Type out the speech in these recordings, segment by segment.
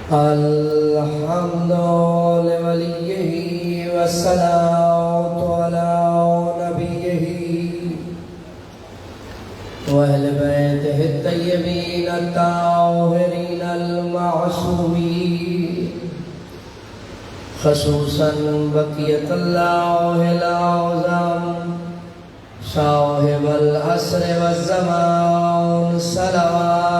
الحمد لوليه والصلاة على نبيه وأهل بيته الطيبين الطاهرين المعصومين خصوصا بقية الله الأعظم صاحب العصر والزمان صلوات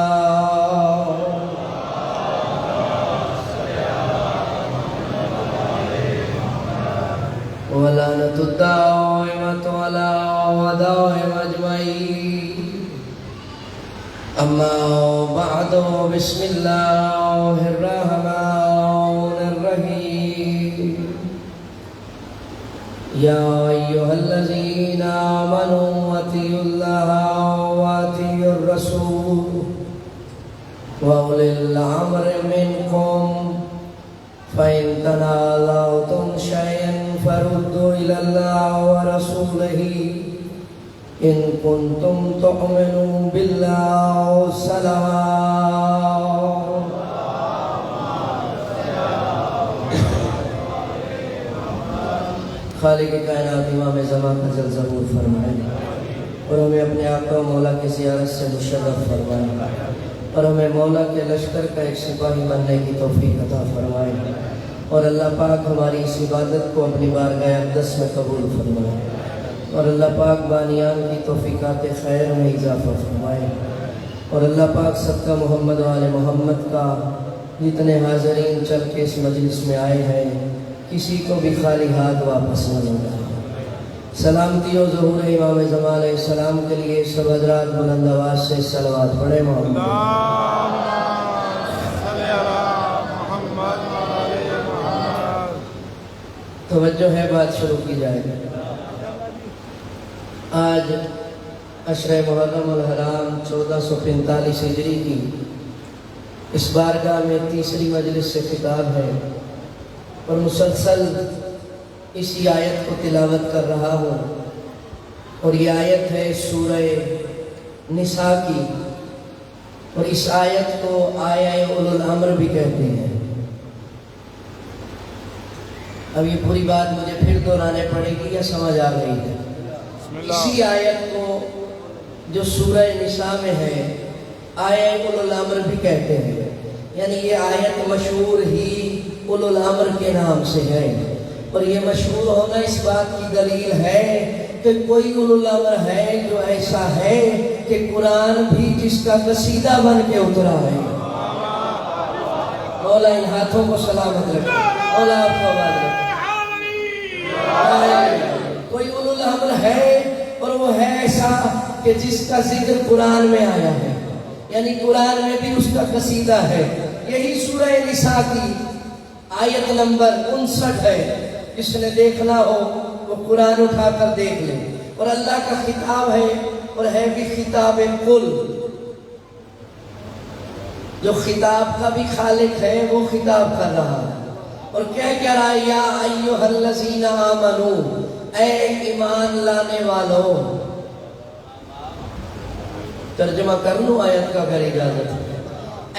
ولعنة الدائمة على أعدائهم أجمعين أما بعد بسم الله الرحمن الرحيم يا أيها الذين آمنوا أطيعوا الله وأطيعوا الرسول وأولي الأمر منكم فإن تنازعتم شيئا فردوا إلى الله ورسوله إن كنتم تؤمنون بالله والصلوات خالق کائنات امام زمان کا جل ظہور فرمائے اور ہمیں اپنے آقا مولا کی زیارت سے مشرف فرمائے اور ہمیں مولا کے لشکر کا ایک سپاہی بننے کی توفیق عطا فرمائے اور اللہ پاک ہماری اس عبادت کو اپنی بارگاہ اقدس میں قبول فرمائے اور اللہ پاک بانیان کی توفیقات خیر میں اضافہ فرمائے اور اللہ پاک صدقہ محمد و آل محمد کا جتنے حاضرین چل کے اس مجلس میں آئے ہیں کسی کو بھی خالی ہاتھ واپس نہ لوٹائے۔ سلامتی و ظہور امام زمان علیہ السلام کے لیے سب حضرات بلند آواز سے صلوات پڑھیں محمد توجہ ہے، بات شروع کی جائے۔ آج عشر محرم الحرام 1445 ہجری کی اس بارگاہ میں تیسری مجلس سے خطاب ہے اور مسلسل اسی آیت کو تلاوت کر رہا ہوں اور یہ آیت ہے سورہ نساء کی اور اس آیت کو آیہ اولو الامر بھی کہتے ہیں۔ اب یہ پوری بات مجھے پھر دہرانے پڑے گی یا سمجھ آ گئی ہے؟ اسی آیت کو جو سورہ نساء میں ہے آیہ اولو الامر بھی کہتے ہیں، یعنی یہ آیت مشہور ہی اولو الامر کے نام سے ہے اور یہ مشہور ہونا اس بات کی دلیل ہے کہ کوئی اولو الامر ہے جو ایسا ہے کہ قرآن بھی جس کا قصیدہ بن کے اترا ہے۔ مولا ان ہاتھوں کو سلامت رکھے، مولا آپ کو آباد رکھے۔ کوئی اولو الامر ہے اور وہ ہے ایسا کہ جس کا ذکر قرآن میں آیا ہے، یعنی قرآن میں بھی اس کا قصیدہ ہے۔ یہی سورہ نساء کی آیت نمبر 59 ہے، جس نے دیکھنا ہو وہ قرآن اٹھا کر دیکھ لے اور اللہ کا خطاب ہے اور ہے بھی خطاب قل، جو خطاب کا بھی خالق ہے وہ خطاب کر رہا ہے اور کہہ رہا ہے یا ایھا الذین آمنو، اے ایمان لانے والو۔ ترجمہ کر لوں آیت کا اگر اجازت ہے؟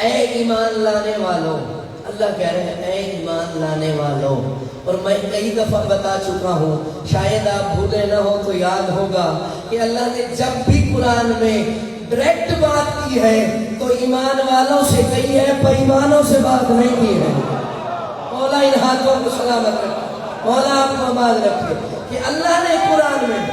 اے ایمان لانے والو، اللہ کہہ رہے ہیں اے ایمان لانے والو۔ اور میں کئی دفعہ بتا چکا ہوں، شاید آپ بھولے نہ ہو تو یاد ہوگا کہ اللہ نے جب بھی قرآن میں ڈائریکٹ بات کی ہے تو ایمان والوں سے کہی ہے، بے ایمانوں سے بات نہیں کی ہے۔ مولا ان ہاتھوں کو سلامت رکھے، مولا آپ کو آباد رکھے کہ اللہ نے قرآن میں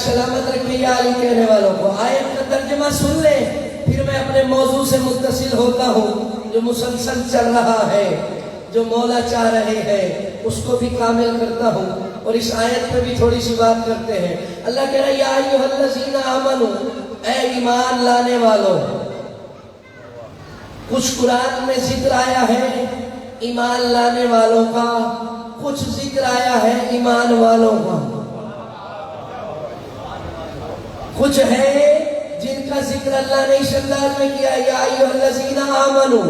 سلامت رکھے یا علی کہنے والوں کو۔ آیت کا ترجمہ سن لیں، پھر میں اپنے موضوع سے متصل ہوتا ہوں جو مسلسل چل رہا ہے، جو مولا چاہ رہے ہیں اس کو بھی کامل کرتا ہوں اور اس آیت پہ بھی تھوڑی سی بات کرتے ہیں۔ اللہ کہہ رہا ہے یا ایھا الذین آمنو، اے ایمان لانے والوں۔ کچھ قرآن میں ذکر آیا ہے ایمان لانے والوں کا، کچھ ذکر آیا ہے ایمان والوں کا، کچھ ہے جن کا ذکر اللہ نے اس انداز میں کیا یا ایھا الذین آمنو،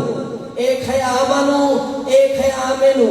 ایک ہے آمنو ایک ہے آمنو۔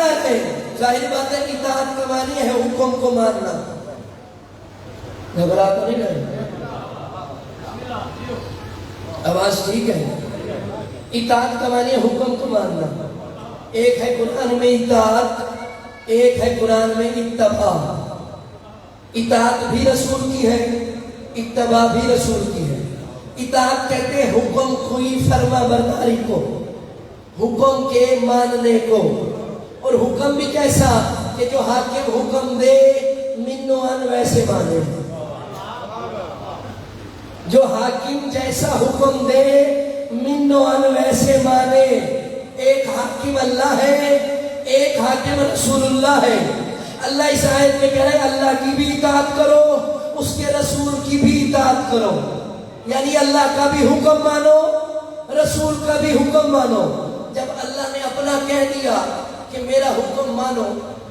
اللہ نے. ظاہر بات ہے اطاعت کا معنی ہے حکم کو ماننا. گھبرا تو نہیں رہے؟ آواز ٹھیک ہے؟ اطاعت کا معنی ہے حکم کو ماننا. ایک ہے قرآن میں اطاعت, ایک ہے قرآن میں اتباع. اطاعت بھی رسول کی ہے, اتباع بھی رسول کی ہے. اطاعت کہتے ہیں حکم کوئی فرما برداری کو, حکم کے ماننے کو. اور حکم بھی کیسا کہ جو حاکم حکم دے من و عن ویسے مانے. جو حاکم جیسا حکم دے من و عن ویسے مانے. ایک حاکم اللہ ہے, ایک حاکم رسول اللہ ہے. اللہ اس آیت میں کہہ رہے ہیں اللہ کی بھی اطاعت کرو, اس کے رسول کی بھی اطاعت کرو. یعنی اللہ کا بھی حکم مانو, رسول کا بھی حکم مانو. جب اللہ نے اپنا کہہ دیا کہ میرا حکم مانو,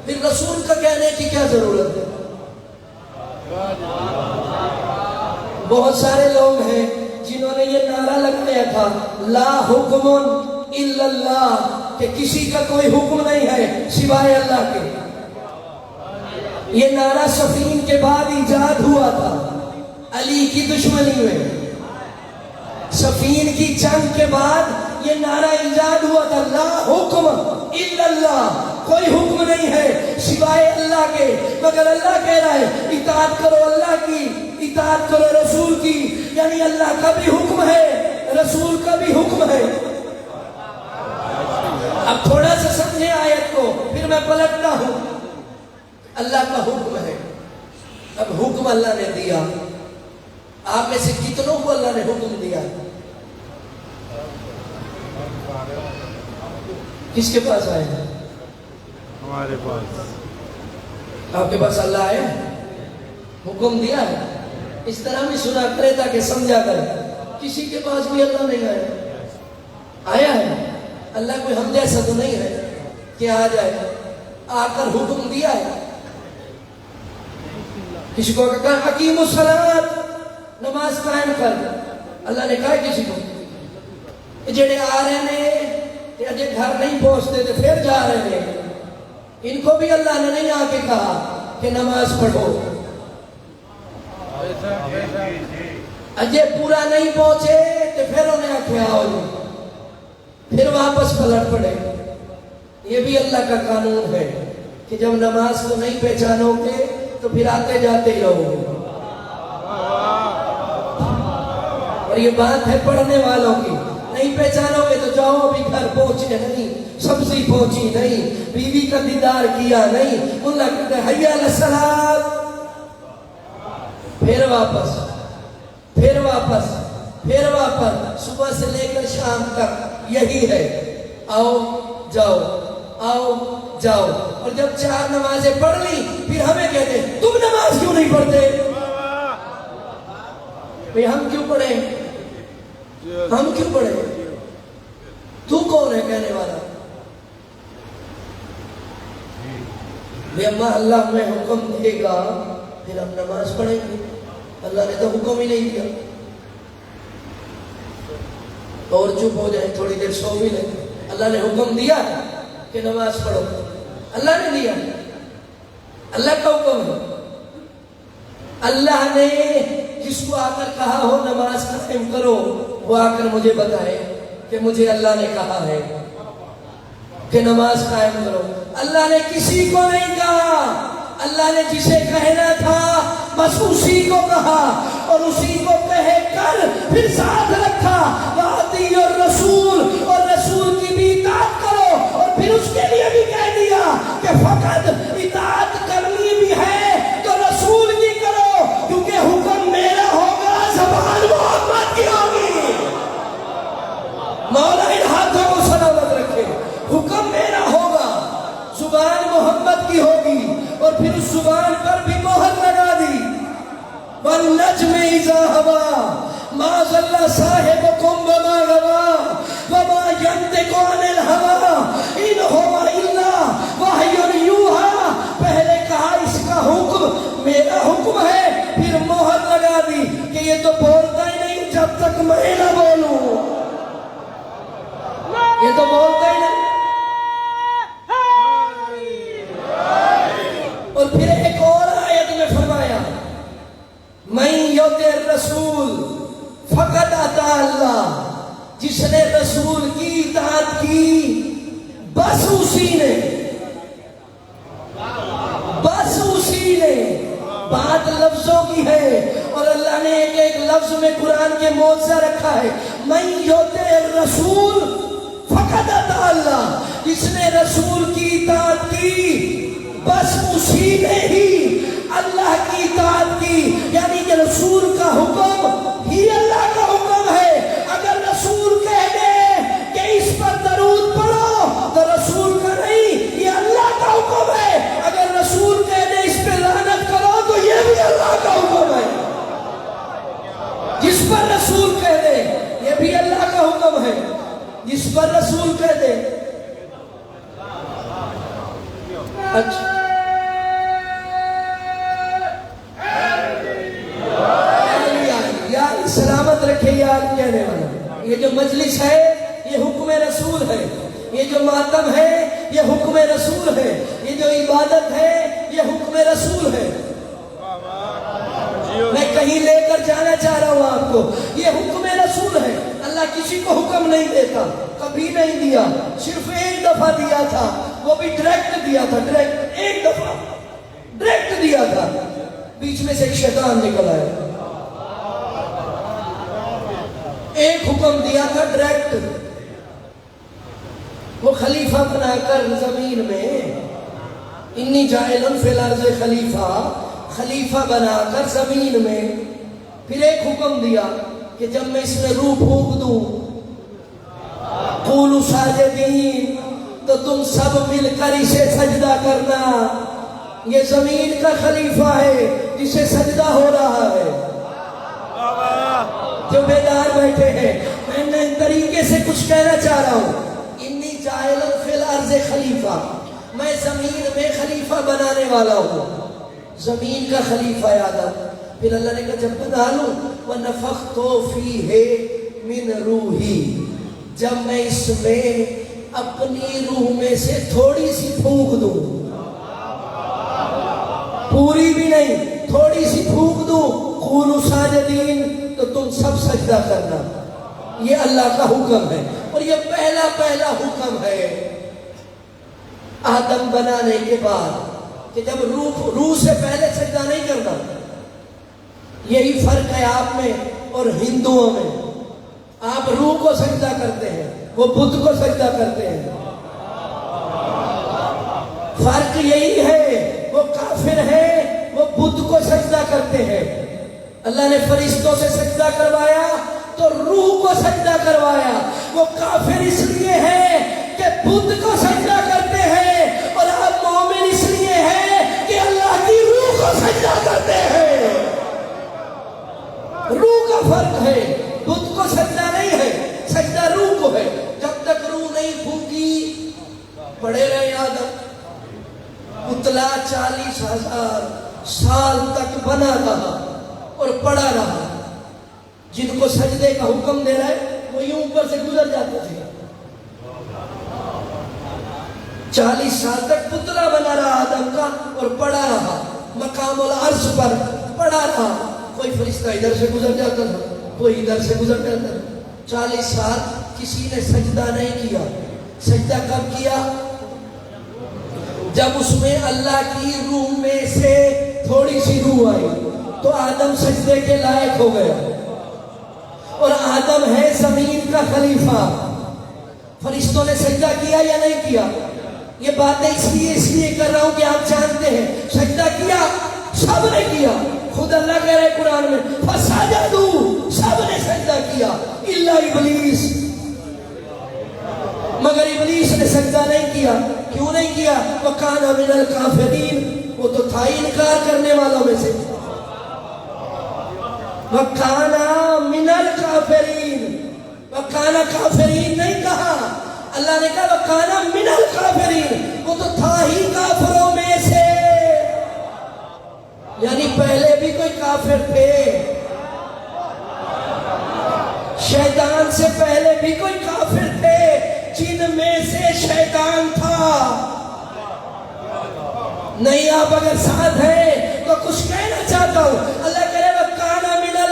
پھر رسول کا کہنے کی کیا ضرورت ہے؟ بہت سارے لوگ ہیں جنہوں نے یہ نعرہ لگایا تھا لا حکم الا اللہ, کہ کسی کا کوئی حکم نہیں ہے سوائے اللہ کے. یہ نعرہ صفین کے بعد ایجاد ہوا تھا علی کی دشمنی میں. صفین کی جنگ کے بعد یہ نعرہ ایجاد ہوا تھا لا حکم الا اللہ, کوئی حکم نہیں ہے سوائے اللہ کے. مگر اللہ کہہ رہا ہے اطاعت کرو اللہ کی, اطاعت کرو رسول کی. یعنی اللہ کا بھی حکم ہے, رسول کا بھی حکم ہے. اب تھوڑا سا سمجھے آیت کو, پھر میں پلٹتا ہوں. اللہ کا حکم ہے. اب حکم اللہ نے دیا, آپ میں سے کتنوں کو اللہ نے حکم دیا؟ کس کے پاس آئے ہیں؟ ہمارے پاس. آپ کے پاس اللہ آیا, حکم دیا ہے. اس طرح بھی سنا کرے تاکہ سمجھا کرے. کسی کے پاس بھی اللہ نہیں آیا. آیا ہے اللہ, کوئی ہم جیسا تو نہیں ہے کہ آ جائے. آ کر حکم دیا ہے. کسی کو کہا حکیم الصلاۃ, نماز قائم کر. اللہ نے کہا کسی کو جڑے آ رہے ہیں اجے گھر نہیں پہنچتے تھے پھر جا رہے ہیں, ان کو بھی اللہ نے نہیں آ کے کہا کہ نماز پڑھو. اجے پورا نہیں پہنچے تو پھر انہیں آخیا آؤ جی, پھر واپس پلٹ پڑے. یہ بھی اللہ کا قانون ہے کہ جب نماز کو نہیں پہچانو گے تو پھر آتے جاتے ہی رہو گے. اور یہ بات ہے پڑھنے والوں کی. نہیں پہچانو گے تو جاؤ ابھی گھر پہنچے نہیں, سبزی پہنچی نہیں, بیوی کا دیدار کیا نہیں. اللہ کہتے ہیں حی علی الصلاۃ, پھر واپس, پھر واپس, پھر واپس. صبح سے لے کر شام تک یہی ہے, آؤ جاؤ, آؤ جاؤ. اور جب 4 نمازیں پڑھ لی پھر ہمیں کہتے ہیں تم نماز کیوں نہیں پڑھتے؟ بھئی ہم کیوں پڑھیں, ہم کیوں پڑھیں؟ تو کون ہے کہنے والا؟ بھئی اما اللہ ہمیں حکم دے گا پھر ہم نماز پڑھیں گے. اللہ نے تو حکم ہی نہیں دیا. اور چپ ہو جائیں, تھوڑی دیر سو بھی لیں. اللہ نے حکم دیا کہ نماز پڑھو, اللہ نے دیا, اللہ کا حکم ہے. اللہ نے جس کو آ کر کہا ہو نماز قائم کرو, وہ آ کر مجھے بتائے کہ مجھے اللہ نے کہا ہے کہ نماز قائم کرو. اللہ نے کسی کو نہیں کہا, اللہ نے جسے کہنا تھا بس اسی کو کہا, اور اسی کو کہے کر پھر ساتھ رکھا وَأَطِیعُوا الرَّسُولَ, اور رسول کی بھی اطاعت کرو. اور پھر اس کے لیے بھی کہہ دیا کہ فقط اطاعت کرنی بھی ہے تو رسول کی کرو, کیونکہ حکم میرا ہوگا, زبان محمد کی ہوگی. مولا ان ہاتھوں کو سلامت رکھے. حکم میرا ہوگا, زبان محمد کی ہوگی, اور پھر اس زبان پر بھی مہر لگا دی. وَالنَّجْمِ إِذَا هَوَىٰ مَا ضَلَّ صَاحِبُكُمْ وَمَا غَوَىٰ وَمَا يَنطِقُ عَنِ الْهَوَىٰ إِنْ هُوَ إِلَّا وَحْيٌ يُوحَىٰ. پہلے کہا اس کا حکم میرا حکم ہے, پھر مہر لگا دی کہ یہ تو بولتا ہی نہیں جب تک میں نہ بولوں. یہ تو بولتا ہی نہیں. یوتے الرسول فقط اطاع اللہ، جس نے رسول کی اطاعت کی بس اسی نے، بس اسی نے۔ بات لفظوں کی ہے اور اللہ نے ایک ایک لفظ میں قرآن کے موضوع رکھا ہے۔ من یوتے الرسول فقط اطاع اللہ، جس نے رسول کی اطاعت کی بس اسی نے ہی اللہ کی اطاعت کی، یعنی کہ رسول کا حکم ہی اللہ کا حکم ہے۔ اگر رسول کہہ دے کہ اس پر درود پڑھو تو رسول کا نہیں، یہ اللہ کا حکم ہے۔ اگر رسول کہہ دے اس پہ لعنت کرو تو یہ بھی اللہ کا حکم ہے۔ جس پر رسول کہہ دے یہ بھی اللہ کا حکم ہے، جس پر رسول کہہ دے۔ اچھا یار سلامت رکھے یار کہنے والا، یہ جو مجلس ہے یہ حکم رسول ہے، یہ جو ماتم ہے یہ حکم رسول ہے، یہ جو عبادت ہے یہ حکم رسول ہے۔ میں کہیں لے کر جانا چاہ رہا ہوں آپ کو، یہ حکم رسول ہے۔ اللہ کسی کو حکم نہیں دیتا، کبھی نہیں دیا، صرف ایک دفعہ دیا تھا، وہ بھی ڈائریکٹ دیا تھا، ڈائریکٹ ایک دفعہ ڈائریکٹ دیا تھا، بیچ میں سے ایک شیطان نکل آیا۔ ایک حکم دیا تھا ڈائریکٹ، وہ خلیفہ بنا کر زمین میں، انی جاعل فی الارض خلیفہ، خلیفہ بنا کر زمین میں۔ پھر ایک حکم دیا کہ جب میں اس میں روح پھونک دوں قولوا ساجدین، تو تم سب مل کر اسے سجدہ کرنا۔ یہ زمین کا خلیفہ ہے جسے سجدہ ہو رہا ہے۔ جو بیدار بیٹھے ہیں میں نئے طریقے سے کچھ کہنا چاہ رہا ہوں۔ انی جاعل فی الارض خلیفہ، میں زمین میں خلیفہ بنانے والا ہوں، زمین کا خلیفہ آدم۔ پھر اللہ نے کہا جب بنا لوں وَنَفَخْتُ فِيهِ مِنْ رُوحِي، جب میں اس میں اپنی روح میں سے تھوڑی سی پھونک دوں، پوری بھی نہیں، تھوڑی سی پھونک دوں، قولوا ساجدین، تو تم سب سجدہ کرنا۔ یہ اللہ کا حکم ہے اور یہ پہلا حکم ہے آدم بنانے کے بعد، کہ جب روح سے پہلے سجدہ نہیں کرنا۔ یہی فرق ہے آپ میں اور ہندوؤں میں، آپ روح کو سجدہ کرتے ہیں، وہ بت کو سجدہ کرتے ہیں۔ فرق یہی ہے، وہ کافر ہے، وہ بت کو سجدہ کرتے ہیں۔ اللہ نے فرشتوں سے سجدہ کروایا تو روح کو سجدہ کروایا۔ وہ کافر اس لیے ہے کہ بت کو سجدہ کرتے ہیں، اور آپ مومن اس لیے ہیں کہ اللہ کی روح کو سجدہ کرتے ہیں۔ روح کا فرق ہے، بت کو سجدہ نہیں ہے، سجدہ روح کو ہے۔ جب تک روح نہیں پھونکی پڑے رہے آدم، پتلا 40,000 سال تک بنا رہا اور پڑا رہا۔ جن کو سجدے کا حکم دے رہا ہے وہ یوں اوپر سے گزر جاتے تھے۔ 40 سال تک پتلا بنا رہا آدم کا اور پڑا رہا، مقام العرش پر پڑا رہا۔ کوئی فرشتہ ادھر سے گزر جاتا تھا، کوئی ادھر سے گزر جاتا تھا۔ 40 سال کسی نے سجدہ نہیں کیا۔ سجدہ کب کیا؟ جب اس میں اللہ کی روح میں سے تھوڑی سی روح آئی تو آدم سجدے کے لائق ہو گیا، اور آدم ہے زمین کا خلیفہ۔ فرشتوں نے سجدہ کیا یا نہیں کیا؟ یہ باتیں اس لیے کر رہا ہوں کہ آپ جانتے ہیں سجدہ کیا، سب نے کیا۔ خود اللہ کہہ رہے قرآن میں فسجدوا، سب نے سجدہ کیا الا ابلیس، مگر ابلیس نے سجدہ نہیں کیا۔ کیوں نہیں کیا؟ وَكَانَ مِنَ الْكَافِرِينَ، وہ تو تھا انکار کرنے والوں میں سے۔ وَكَانَ مِنَ الْكَافِرِينَ، وَكَانَ کافرین نہیں کہا، اللہ نے کہا وَكَانَ مِنَ الْكَافِرِينَ، وہ تو تھا ہی کافروں میں سے۔ یعنی پہلے بھی کوئی کافر تھے، شیطان سے پہلے بھی کوئی کافر تھے، جن میں سے شیطان تھا۔ نہیں آپ اگر ساتھ ہیں تو کچھ کہنا چاہتا ہوں۔ اللہ کہہ رہے وَكَانَ مِنَ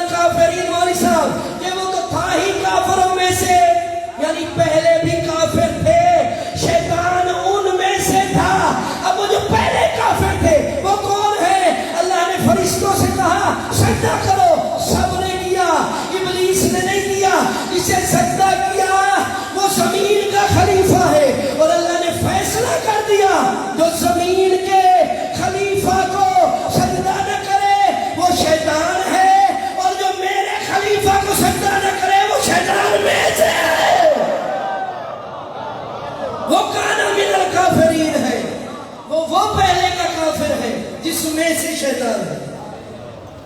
میں سے شیطان ہے.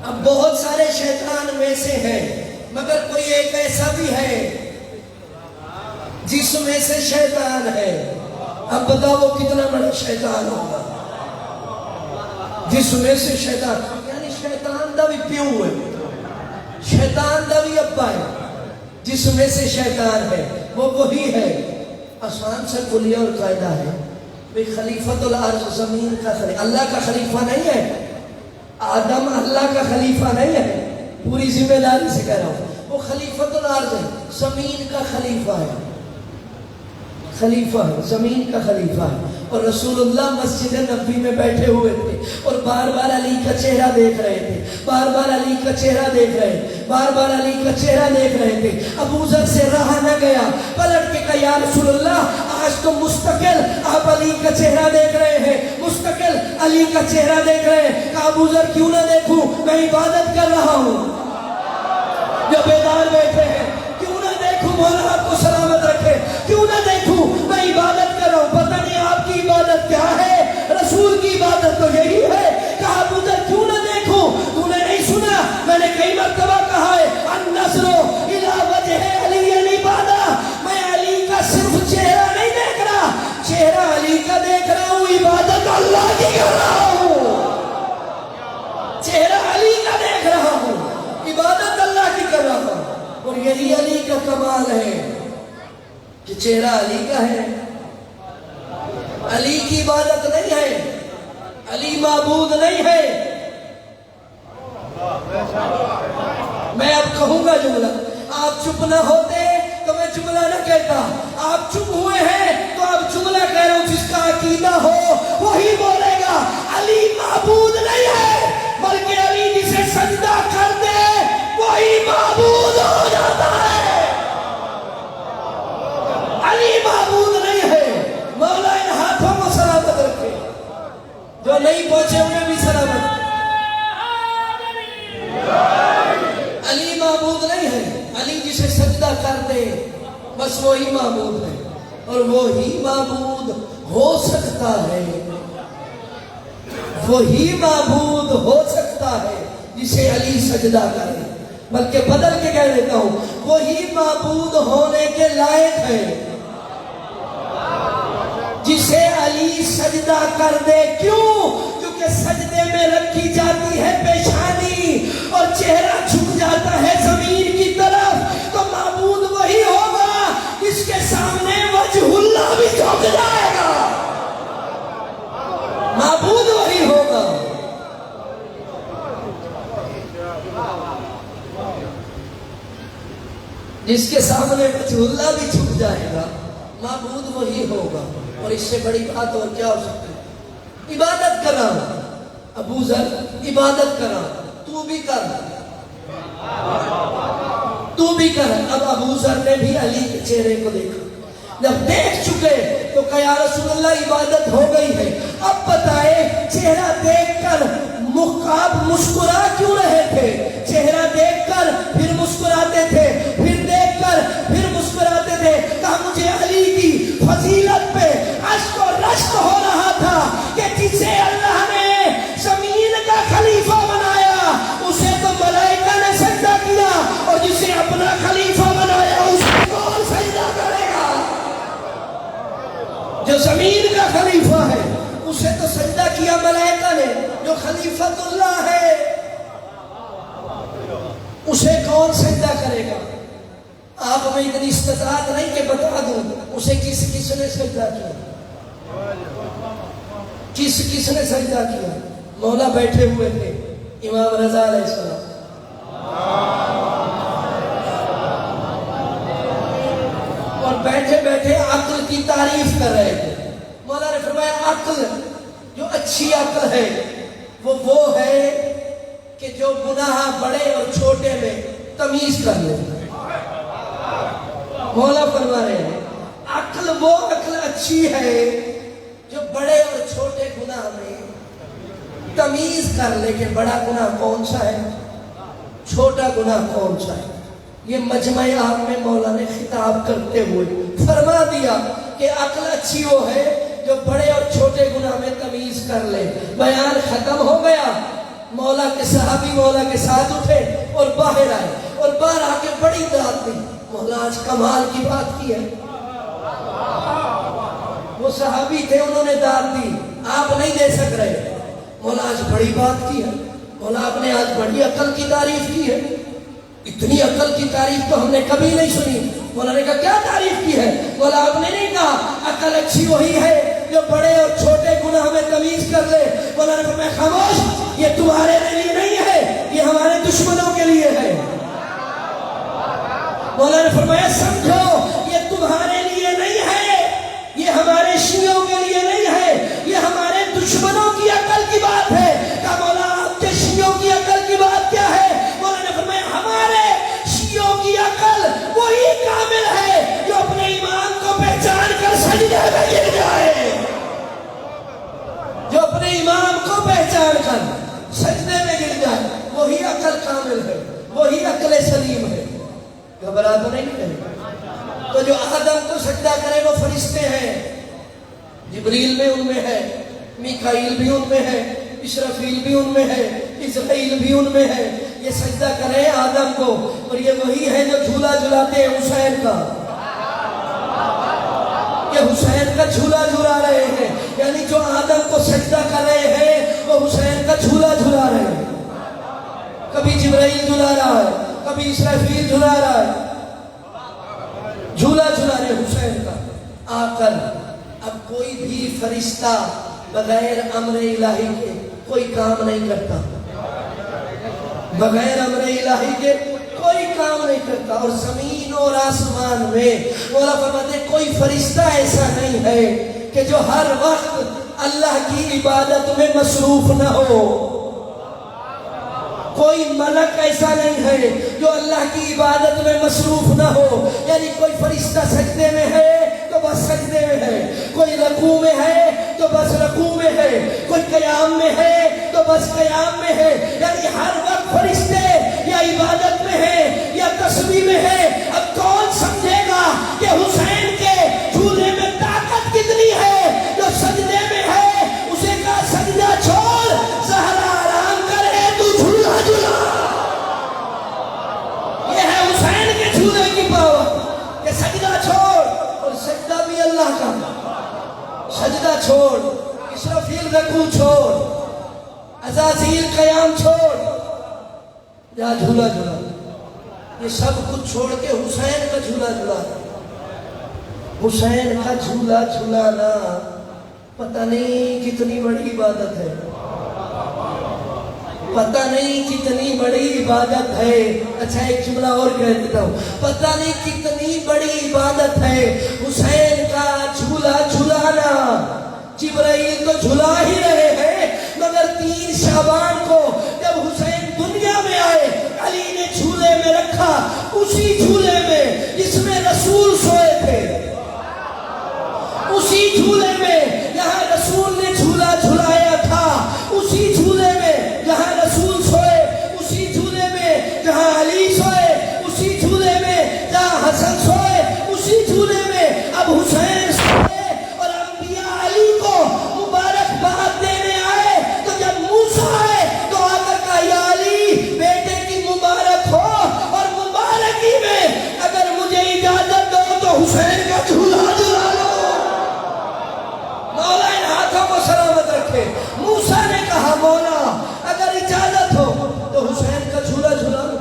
اب بہت سارے شیطان میں سے ہیں، مگر کوئی ایک ایسا بھی ہے جس میں سے شیطان ہے. اب بتاؤ وہ کتنا بڑا شیطان ہوگا جس میں سے شیطان، یعنی شیطان دا بھی پیو ہے، شیطان دا بھی ابا ہے، جس میں سے شیطان ہے وہ وہی ہے. آسان سے کلیہ اور قاعدہ ہے بھئی خلیفۃ الارض، زمین کا خلیفہ اللہ کا خلیفہ نہیں ہے. آدم اللہ کا خلیفہ نہیں ہے، پوری ذمہ داری سے کہہ رہا ہوں. وہ خلیفۃ الارض ہے، زمین کا خلیفہ ہے، خلیفہ ہے، زمین کا خلیفہ ہے. اور رسول اللہ مسجد نبوی میں بیٹھے ہوئے تھے اور بار بار علی کا چہرہ دیکھ رہے تھے، بار بار علی کا چہرہ دیکھ رہے، بار بار علی کا چہرہ دیکھ رہے تھے. ابو ذر سے رہا نہ گیا، پلٹ کے کہا یا رسول اللہ آج تو مستقل آپ علی کا چہرہ دیکھ رہے ہیں، مستقل علی کا چہرہ دیکھ رہے ہیں. کہا ابو ذر کیوں نہ دیکھوں، میں عبادت کر رہا ہوں. جو بیدار بیٹھے ہیں کیوں نہ دیکھوں، مولا آپ کو سلامت رکھے، کیوں نہ دیکھوں، میں عبادت کر رہا ہوں. پتہ نہیں آپ کی عبادت کیا ہے، رسول کی عبادت تو یہی ہے. کہا ابو ذر کیوں نہ دیکھوں، تو نے نہیں سنا میں نے کئی مرتبہ کہا ہے النظر الی وجہ علی العبادہ، میں علی کا صرف چہرہ نہیں دیکھ رہا، چہرہ علی کا دیکھ رہا ہوں، عبادت اللہ کی کر رہا ہوں. چہرہ علی کا دیکھ رہا ہوں، عبادت اللہ کی کر رہا ہوں. اور یہی علی کا کمال ہے کہ چہرہ علی کا ہے، علی کی عبادت نہیں ہے، علی معبود نہیں ہے. میں اب کہوں گا جملہ، آپ چپ نہ ہوتے تو میں جملہ نہ کہتا. آپ چپ ہوئے ہیں تو آپ جملہ کہہ رہے ہو. جس کا عقیدہ ہو وہی بولے گا علی معبود نہیں ہے، بلکہ علی جسے سجدہ کر دے وہی معبود ہو جاتا ہے. علی معبود نہیں ہے. مولا ان ہاتھوں کو سلامت رکھے، جو نہیں پہنچے انہیں بھی سلامت. علی معبود نہیں ہے، علی جسے سجدہ کر دے بس وہی معبود ہے. اور وہی معبود ہو سکتا ہے، وہی معبود ہو سکتا ہے جسے علی سجدہ کرے. بلکہ بدل کے کہہ دیتا ہوں، وہی معبود ہونے کے لائق ہے جسے علی سجدہ کر دے. کیوں؟ کیونکہ سجدے میں رکھی جاتی ہے پیشانی اور چہرہ جھک جاتا ہے زمین کی طرف. تو معبود وہی ہوگا جس کے سامنے وجہ اللہ بھی جھک جائے گا. معبود وہی ہوگا. جس کے سامنے وجہ اللہ بھی جھک جائے گا، معبود وہی ہوگا. اور اس سے بڑی بات اور کیا ہو سکتی ہے؟ عبادت کرا ابو ذر، عبادت کرا، تو بھی کر، تو بھی کر. اب ابو ذر نے بھی علی کے چہرے کو دیکھا، جب دیکھ چکے تو کہا یا رسول اللہ عبادت ہو گئی ہے. اب بتائے چہرہ دیکھ کر مخاب مسکرا کیوں رہے تھے؟ چہرہ دیکھ کر پھر مسکراتے تھے، پھر دیکھ کر پھر مسکراتے تھے. کہا مجھے علی کی فضیلت پہ اشک و رشک ہو رہا تھا کہ جسے اللہ نے زمین کا خلیفہ بنایا اسے تو ملائکہ نے سجدہ کیا، اور جسے اپنا خلیفہ بنایا اسے کون سجدہ کرے گا؟ جو زمین کا خلیفہ ہے اسے تو سجدہ کیا ملائکہ نے، جو خلیفۃ اللہ ہے اسے کون سجدہ کرے گا؟ آپ میں اتنی استطاعت نہیں کہ بتا دوں اسے کس نے سجدہ کیا، کس نے سجدہ کیا. مولا بیٹھے ہوئے تھے، امام رضا علیہ السلام، اور بیٹھے بیٹھے عقل کی تعریف کر رہے تھے. مولا نے فرمایا عقل جو اچھی عقل ہے وہ ہے کہ جو گناہ بڑے اور چھوٹے میں تمیز کر لے. مولا فرما رہے ہیں عقل وہ عقل اچھی ہے جو بڑے اور چھوٹے گناہ میں تمیز کر لے کہ بڑا گناہ کون سا ہے، چھوٹا گناہ کون سا ہے. یہ مجمع عام میں مولا نے خطاب کرتے ہوئے فرما دیا کہ عقل اچھی وہ ہے جو بڑے اور چھوٹے گناہ میں تمیز تمیز کر لے. بیان ختم ہو گیا. مولا کے صحابی مولا کے ساتھ اٹھے اور باہر آئے اور باہر آ کے بڑی داد دی. مولا آج کمال کی بات کی ہے. وہ صحابی تھے, انہوں نے داد دی, آپ نہیں دے سک رہے. مولا آج بڑی بات کی ہے. مولا آپ نے آج بڑی عقل کی تعریف کی ہے. اتنی عقل کی تعریف تو ہم نے کبھی نہیں سنی. مولا نے کہا کیا تعریف کی ہے؟ مولا آپ نے نہیں کہا عقل اچھی وہی ہے جو بڑے اور چھوٹے گناہ میں تمیز کر لے. مولا نے فرمایا خاموش, یہ تمہارے لیے نہیں ہے, یہ ہمارے دشمنوں کے لیے ہے. مولا نے فرمایا سمجھو, یہ تمہارے لیے نہیں ہے, یہ ہمارے شیعوں کے لیے نہیں ہے, یہ ہمارے دشمنوں کی عقل کی بات ہے. کہا مولا آپ کے شیعوں کی عقل کی بات کیا ہے؟ مولا نے فرمایا ہمارے شیعوں کی عقل وہی کامل ہے جو اپنے ایمان کو پہچان کر سجدے میں گر جائے. جو اپنے ایمان کو پہچان کر سجدے میں گر جائے, وہی عقل کامل ہے, وہی عقل سلیم ہے. گھبرا تو نہیں ہے. تو جو آدم کو سجدہ کرے وہ فرشتے ہیں. جبریل بھی ان میں ہے, میکائیل بھی ان میں ہے, اسرافیل بھی ان میں ہے, اسرائیل بھی ان میں ہے. یہ سجدہ کرے آدم کو, اور یہ وہی ہے جو جھولا جھلاتے ہیں حسین کا. یہ حسین کا جھولا جھلا رہے ہیں, یعنی جو آدم کو سجدہ کر رہے ہیں وہ حسین کا جھولا جھلا رہے ہیں. کبھی جبرائیل جھلا رہا ہے, کبھی اسرافیل جھلا رہا ہے, جھولا جھلا رہے حسین کا. آ کر اب کوئی بھی فرشتہ بغیر امر الہی کے کوئی کام نہیں کرتا. بغیر امر الہی کے کوئی کام نہیں کرتا. اور زمین اور آسمان میں مولا فرماتے ہیں کوئی فرشتہ ایسا نہیں ہے کہ جو ہر وقت اللہ کی عبادت میں مصروف نہ ہو. کوئی ملک ایسا نہیں ہے جو اللہ کی عبادت میں مصروف نہ ہو. یعنی کوئی فرشتہ سجدے میں ہے تو بس سجدے میں ہے, کوئی رکوع میں ہے تو بس رکوع میں ہے, کوئی قیام میں ہے تو بس قیام میں ہے. یعنی ہر وقت فرشتے یا عبادت میں ہے یا تسبیح میں ہے. اب کون سمجھے گا کہ حسین کے جھولے میں طاقت کتنی ہے؟ جو سجدے میں ہے اسے کہا سجدہ چھوڑ, زہرا آرام کرے تو جھولا جھولا. یہ ہے حسین کے جھولے کی پاور کہ سجدہ چھوڑ, اور سجدہ بھی اللہ کا. سجدہ چھوڑ, اسرافیل رکوع چھوڑ, عزازیل قیام چھوڑ, یا جھولا جھولا. یہ سب کچھ چھوڑ کے حسین کا جھولا جھولانا. حسین کا جھولا جھولانا پتہ نہیں کتنی بڑی عبادت ہے. پتہ نہیں کتنی بڑی عبادت ہے. اچھا ایک جملہ اور کہہ دیتا ہوں, پتہ نہیں کتنی بڑی عبادت ہے حسین کا جھولا جھولانا. جبرائیل تو جھلا ہی رہے ہیں, مگر 3 شعبان کو جب حسین دنیا میں آئے, علی نے جھولے میں رکھا, اسی جھولے میں جس میں رسول سوئے تھے, اسی جھولے میں جہاں رسول نے جھولا جھلایا تھا, اسی جھولے میں جہاں رسول سوئے, اسی جھولے میں جہاں علی سوئے, اسی جھولے میں جہاں حسن سوئے, اسی جھولے میں اب حسین سوئے. اور انبیاء علی کو مبارکباد دینے آئے, تو جب موسیٰ آئے تو آ کر کہا یا علی بیٹے کی مبارک ہو, اور مبارکی میں اگر مجھے اجازت دو تو حسین کا جھولا جھلا لو. مولا ان ہاتھوں کو سلامت رکھے. موسیٰ نے کہا مولا اگر اجازت ہو تو حسین کا جھولا جھلا لو.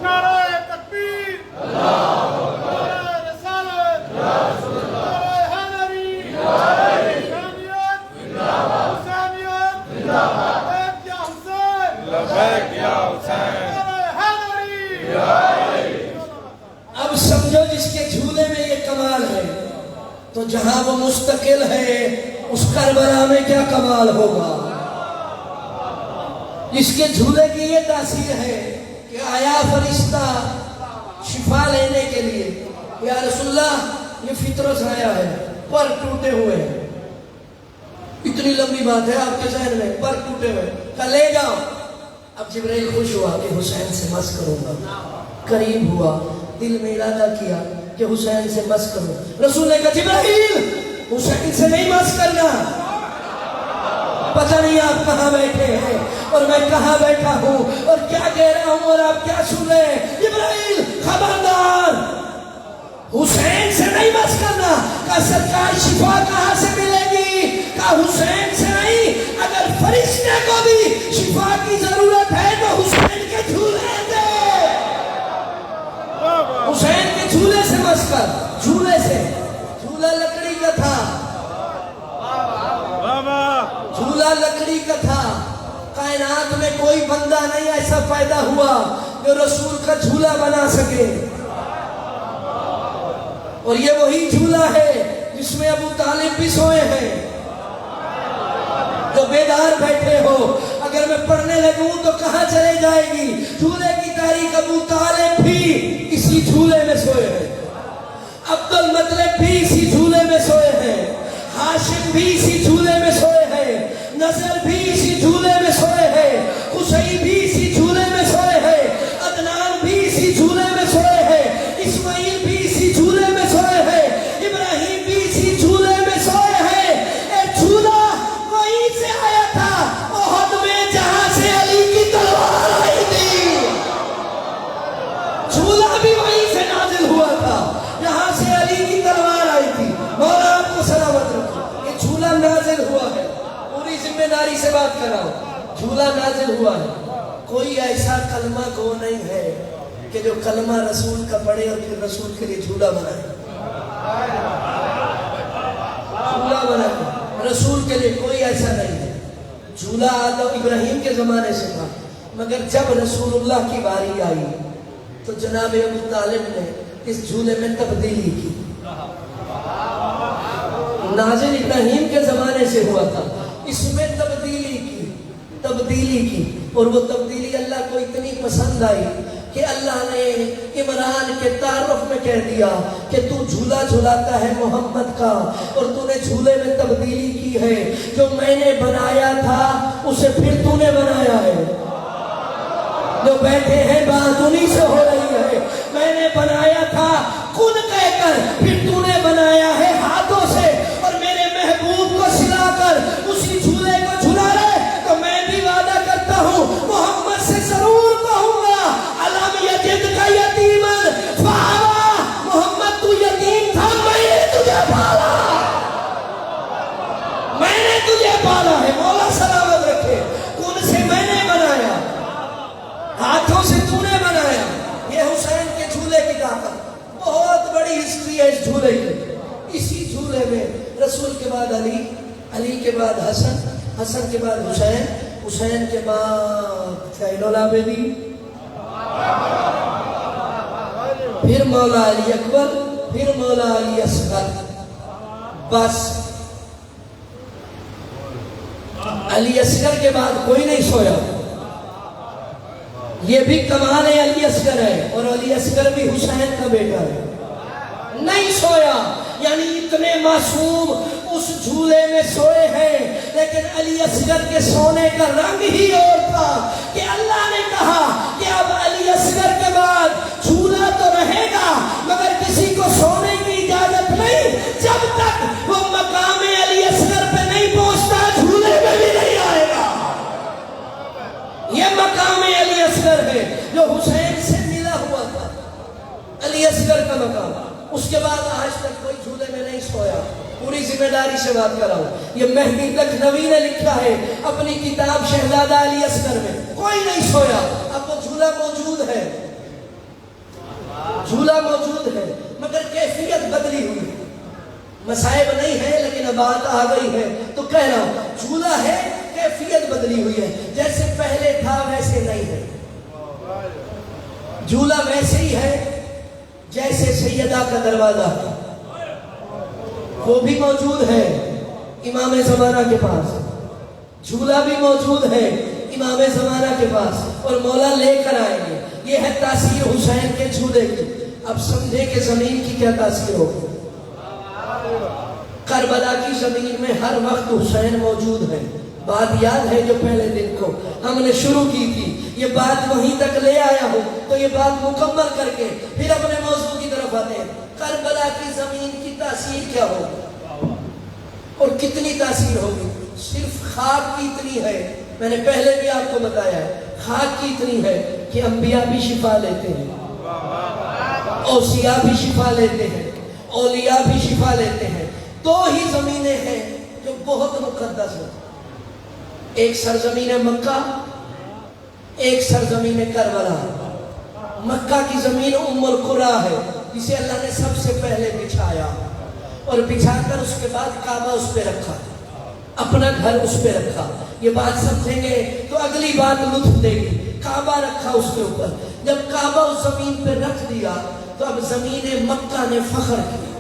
نعرہ تکبیر, نعرہ رسالت, نعرہ حیدری, حسینیت, حسینیت, لبیک یا حسین, لبیک یا حسین, نعرہ حیدری. اب سمجھو جس کے جھولے میں یہ کمال ہے تو جہاں وہ مستقل ہے اس کربلا میں کیا کمال ہوگا. جس کے جھولے کی یہ تاثیر ہے کہ آیا فرشتہ شفا لینے کے لیے, یا رسول اللہ یہ فطرت آیا ہے, پر ٹوٹے ہوئے ہیں. اتنی لمبی بات ہے آپ کے ذہن میں, پر ٹوٹے ہوئے, کہا لے جاؤ. اب جبرائیل خوش ہوا کہ حسین سے مس کروں گا, قریب ہوا, دل میں ارادہ کیا کہ حسین سے مس کروں. رسول نے کہا جبرائیل حسین سے نہیں مس کرنا, پتہ نہیں آپ کہاں بیٹھے ہیں اور میں کہاں بیٹھا ہوں اور کیا کہہ رہا ہوں اور آپ کیا سن رہے ہیں۔ جبرائیل خبردار، حسین سے نہیں بس کرنا۔ کہا سرکار شفا کہاں سے ملے گی؟ کہا حسین سے نہیں، اگر فرشتے کو بھی شفا کی ضرورت ہے تو حسین کے جھولے دے، حسین کے جھولے سے بس کر۔ جھولے سے، جھولا لکڑی کا تھا، جھولا لکڑی کا تھا۔ کائنات میں کوئی بندہ نہیں ایسا پیدا ہوا جو رسول کا جھولا بنا سکے، اور یہ وہی جھولا ہے جس میں ابو طالب بھی سوئے ہیں، جو بیدار بیٹھے ہو۔ اگر میں پڑھنے لگوں تو کہاں چلے جائے گی؟ جھولے کی تاریخ۔ ابو طالب بھی اسی جھولے میں سوئے ہیں، عبد المطلب بھی اسی جھولے میں سوئے ہیں، ہاشم بھی اسی جھولے میں سوئے ہیں، نصر بھی اسی جھولے میں سوئے ہیں، قصی بھی اسی جھولے میں سوئے ہیں، عدنان بھی اسی جھولے میں سوئے ہیں، اسماعیل بھی اسی جھولے میں سوئے ہیں، ابراہیم بھی اسی جھولے میں سوئے ہیں۔ اے جھولا وہیں سے آیا تھا احد میں جہاں سے علی کی تلوار آئی تھی، جھولا بھی وہیں سے نازل ہوا تھا جہاں سے علی کی تلوار آئی تھی۔ مولا آپ کو سلامت رکھو۔ یہ جھولا نازل ہوا ہے، پوری ذمہ داری سے بات کر رہا ہوں، جھولا نازل ہوا ہے۔ کوئی ایسا کلمہ گو نہیں ہے کہ جو کلمہ رسول کا پڑھے اور پھر رسول کے لیے جھولا بنائے، جھولا بنائے رسول کے لیے، کوئی ایسا نہیں ہے۔ جھولا آدم ابراہیم کے زمانے سے تھا، مگر جب رسول اللہ کی باری آئی تو جناب ابو طالب نے اس جھولے میں تبدیلی کی۔ نازل ابراہیم کے زمانے سے ہوا تھا، اس میں تبدیلی کی، اور وہ تبدیلی اللہ کو اتنی پسند آئی کہ اللہ نے عمران کے تعارف میں کہہ دیا کہ تو جھولا جھولاتا ہے محمد کا، اور تو نے جھولے میں تبدیلی کی ہے، جو میں نے بنایا تھا اسے پھر تو نے بنایا ہے۔ جو بیٹھے ہیں بات انہی سے ہو رہی ہے۔ میں نے بنایا تھا کن کہہ کر، پھر تو نے بنایا ہے ہاتھوں سے، اور میرے محبوب کو سلا کر اسی جھولے کو جھلا رہے۔ تو میں بھی وعدہ کرتا ہوں محمد سے ضرور کہوں گا علم یجدک یتیما فآویٰ، محمد تو یتیم تھا، میں نے تجھے پالا، میں نے تجھے پالا ہے۔ مولا سلامت رکھے۔ کن سے میں نے بنایا، ہاتھوں سے تو نے بنایا۔ یہ حسین کے جھولے کی طاقت، بہت بڑی ہسٹری ہے اس جھولے کی۔ اسی جھولے میں رسول کے بعد علی، علی کے بعد حسن، حسن کے بعد حسین، حسین کے بعد زین العابدین، پھر مولا علی اکبر، پھر مولا علی اصغر۔ بس علی اصغر کے بعد کوئی نہیں سویا۔ یہ بھی کمال علی اصغر ہے، اور علی اصغر بھی حسین کا بیٹا ہے، نہیں سویا۔ یعنی اتنے معصوم اس جھولے میں سوئے ہیں، لیکن علی اصغر کے سونے کا رنگ ہی اور تھا کہ اللہ نے کہا کہ اب علی اصغر کے بعد جھولا تو رہے گا مگر کسی کو سونے کی اجازت نہیں، جب تک وہ مقام علی اصغر پہ نہیں پہنچتا جھولے میں بھی نہیں آئے گا۔ یہ مقام علی اصغر ہے جو حسین سے ملا ہوا تھا، علی اصغر کا مقام۔ اس کے بعد آج تک کوئی جھولے میں نہیں سویا، پوری ذمہ داری سے بات کر رہا ہوں۔ یہ مہدی لکھنوی نے لکھا ہے اپنی کتاب شہزادہ علی اصغر میں، کوئی نہیں سویا۔ اب وہ جھولا موجود ہے، جھولا موجود ہے، مگر کیفیت بدلی ہوئی ہے۔ مصائب نہیں ہے لیکن اب بات آ گئی ہے تو کہہ رہا ہوں، جھولا ہے، کیفیت بدلی ہوئی ہے، جیسے پہلے تھا ویسے نہیں ہے۔ جھولا ویسے ہی ہے جیسے سیدہ کا دروازہ، وہ بھی موجود ہے امام زمانہ کے پاس، جھولا بھی موجود ہے امام زمانہ کے پاس، اور مولا لے کر آئیں گے۔ یہ ہے تاثیر حسین کے جھولے کی۔ اب سمجھے کہ زمین کی کیا تاثیر ہوگی۔ کربلا کی زمین میں ہر وقت حسین موجود ہے۔ بات یاد ہے جو پہلے دن کو ہم نے شروع کی تھی، یہ بات وہیں تک لے آیا ہوں تو یہ بات مکمل کر کے پھر اپنے موضوع کی طرف آتے ہیں۔ کربلا کی زمین کی تاثیر کیا ہوگی اور کتنی تاثیر ہوگی؟ صرف خاک کی اتنی ہے، میں نے پہلے بھی آپ کو بتایا ہے، خاک کی اتنی ہے کہ انبیاء بھی شفا لیتے ہیں، اوصیاء بھی شفا لیتے ہیں، اولیاء بھی شفا لیتے ہیں۔ دو ہی زمینیں ہیں جو بہت مقدس ہیں، ایک سرزمین مکہ، ایک سرزمین کربلا۔ مکہ کی زمین ام القری ہے جسے اللہ نے سب سے پہلے بچھایا، اور بچھا کر اس کے بعد کعبہ اس پہ رکھا، اپنا گھر اس پہ رکھا۔ یہ بات سمجھیں گے تو اگلی بات لطف دے گی۔ کعبہ رکھا اس کے اوپر، جب کعبہ اس زمین پہ رکھ دیا تو اب زمین مکہ نے فخر کیا۔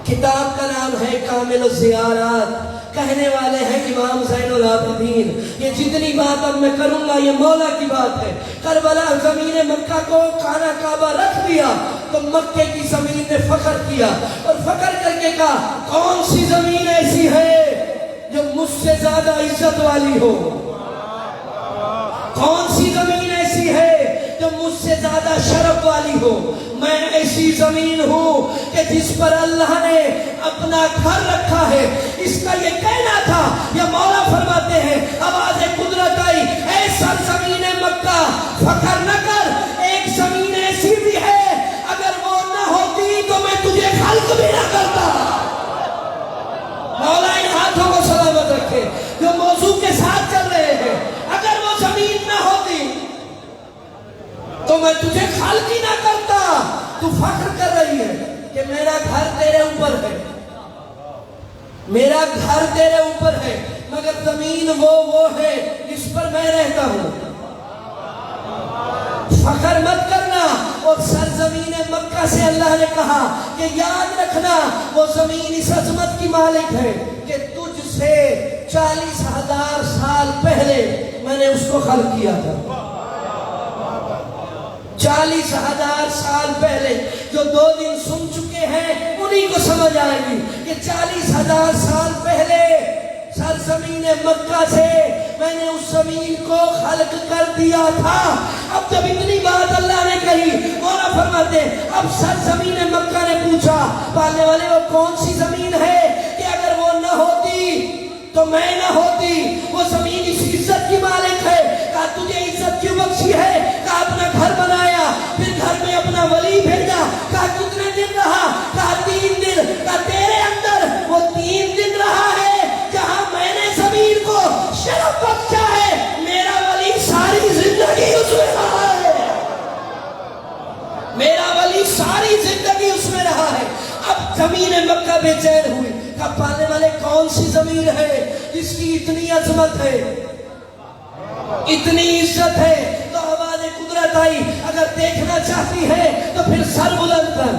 کتاب کا نام ہے کامل الزیارات، کہنے والے ہیں امام زین العابدین۔ یہ جتنی بات اب میں کروں گا یہ مولا کی بات ہے۔ کربلا زمین مکہ کو خانہ کعبہ رکھ دیا تو مکے کی زمین نے فخر کیا، اور فخر کر کے کہا کون سی زمین ایسی ہے جو مجھ سے زیادہ عزت والی ہو، کون سی زمین ایسی ہے جو مجھ سے زیادہ شرف والی ہو۔ میں ایسی زمین ہوں کہ جس پر اللہ نے اپنا گھر رکھا ہے۔ اس کا یہ کہنا تھا، یہ مولا فرماتے ہیں آواز قدرت آئی، اے سرزمین مکہ فخر نہ کر، ایک زمین ایسی بھی ہے اگر وہ نہ ہوتی تو میں تجھے خلق بھی نہ کرتا۔ مولا ان ہاتھوں کو سلامت رکھے جو موضوع کے ساتھ چل رہے ہیں۔ اگر وہ زمین نہ ہوتی تو میں تجھے خلق ہی نہ کرتا۔ تو فخر کر رہی ہے کہ میرا گھر تیرے اوپر ہے، میرا گھر تیرے اوپر ہے، مگر زمین وہ ہے جس پر میں رہتا ہوں۔ فخر مت کرنا۔ اور سرزمین مکہ سے اللہ نے کہا کہ یاد رکھنا وہ زمین اس عظمت کی مالک ہے کہ تجھ سے 40,000 سال پہلے میں نے اس کو خلق کیا تھا۔ 40,000 سال پہلے، جو 2 دن سن چکے ہیں انہی کو سمجھ آئے گی کہ 40,000 سال پہلے سرزمین مکہ سے میں نے اس زمین کو خلق کر دیا تھا۔ اب جب اتنی بات اللہ نے کہی، مولا فرماتے اب سرزمین مکہ نے پوچھا پالنے والے وہ کون سی زمین ہے کہ اگر وہ نہ ہوتی تو میں نہ ہوتی۔ وہ زمین اس عزت کی مالک ہے۔ کہا تجھے عزت کیوں بخشی ہے؟ کہا اپنا گھر بنایا، پھر گھر میں اپنا ولی بھیجا۔ کہا کتنے دن رہا؟ کہا 3 دن۔ کہا تیرے اندر وہ 3 دن رہا ہے جہاں میں نے زمین کو شرف بخشا ہے، میرا ولی ساری زندگی اس میں رہا ہے، میرا ولی ساری زندگی اس میں رہا ہے۔ اب زمین مکہ بے چین ہوئی۔ کہا پانے والے کون سی زمین ہے جس کی اتنی عظمت ہے، اتنی عزت ہے؟ تو آواز قدرت آئی، اگر دیکھنا چاہتی ہے تو پھر سر بلند کر،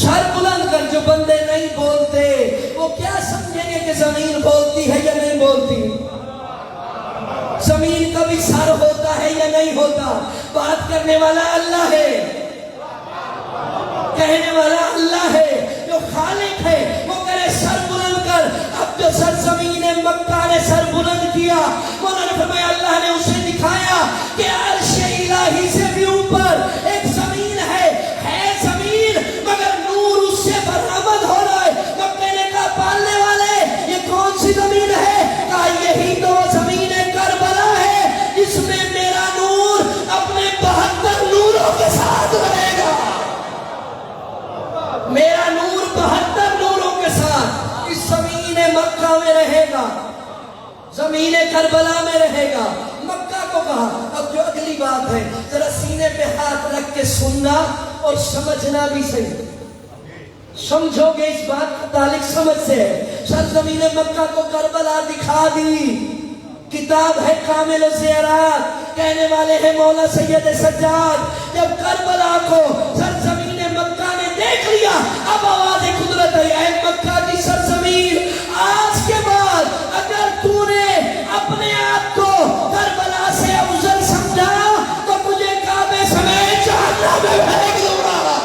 سر بلند کر۔ جو بندے نہیں بولتے وہ کیا سمجھیں گے کہ زمین بولتی ہے یا نہیں بولتی؟ زمین کا بھی سر ہوتا ہے یا نہیں ہوتا؟ بات کرنے والا اللہ ہے، کہنے والا اللہ ہے، جو خالق ہے۔ وہ کرے سر بلند کر۔ اب جو سرزمین مکہ نے سر بلند کیا، مولا نے فرمایا اللہ نے اسے دکھایا کہ عرش الہی سے بھی اوپر ایک زمین ہے زمین، مگر نور اس سے برآمد ہو رہا ہے۔ مکہ نے کہا پالنے والے یہ کون سی زمین ہے؟ کہا یہی تو زمین کربلا ہے جس میں میرا نور اپنے 72 نوروں کے ساتھ رہے گا، میرا نور 72 نوروں کے ساتھ اس زمین مکہ میں رہے گا، زمین کربلا میں رہے گا۔ مکہ کو کہا۔ اب جو اگلی بات ہے ذرا سینے پہ ہاتھ رکھ کے سننا اور سمجھنا بھی صحیح، سمجھو گے اس بات کا تعلق سمجھ سے ہے۔ سرزمین مکہ کو کربلا دکھا دی، کتاب ہے کامل الزیارات، کہنے والے ہیں مولا سید سجاد۔ جب کربلا کو سرزمین مکہ نے دیکھ لیا، اب آواز قدرت ہے، اے مکہ کی سرزمین، آج کے بعد اگر تو نے اپنے آپ کو کربلا سے افضل سمجھا تو تجھے کعبے سمیت جہنم میں پھینک دوں گا۔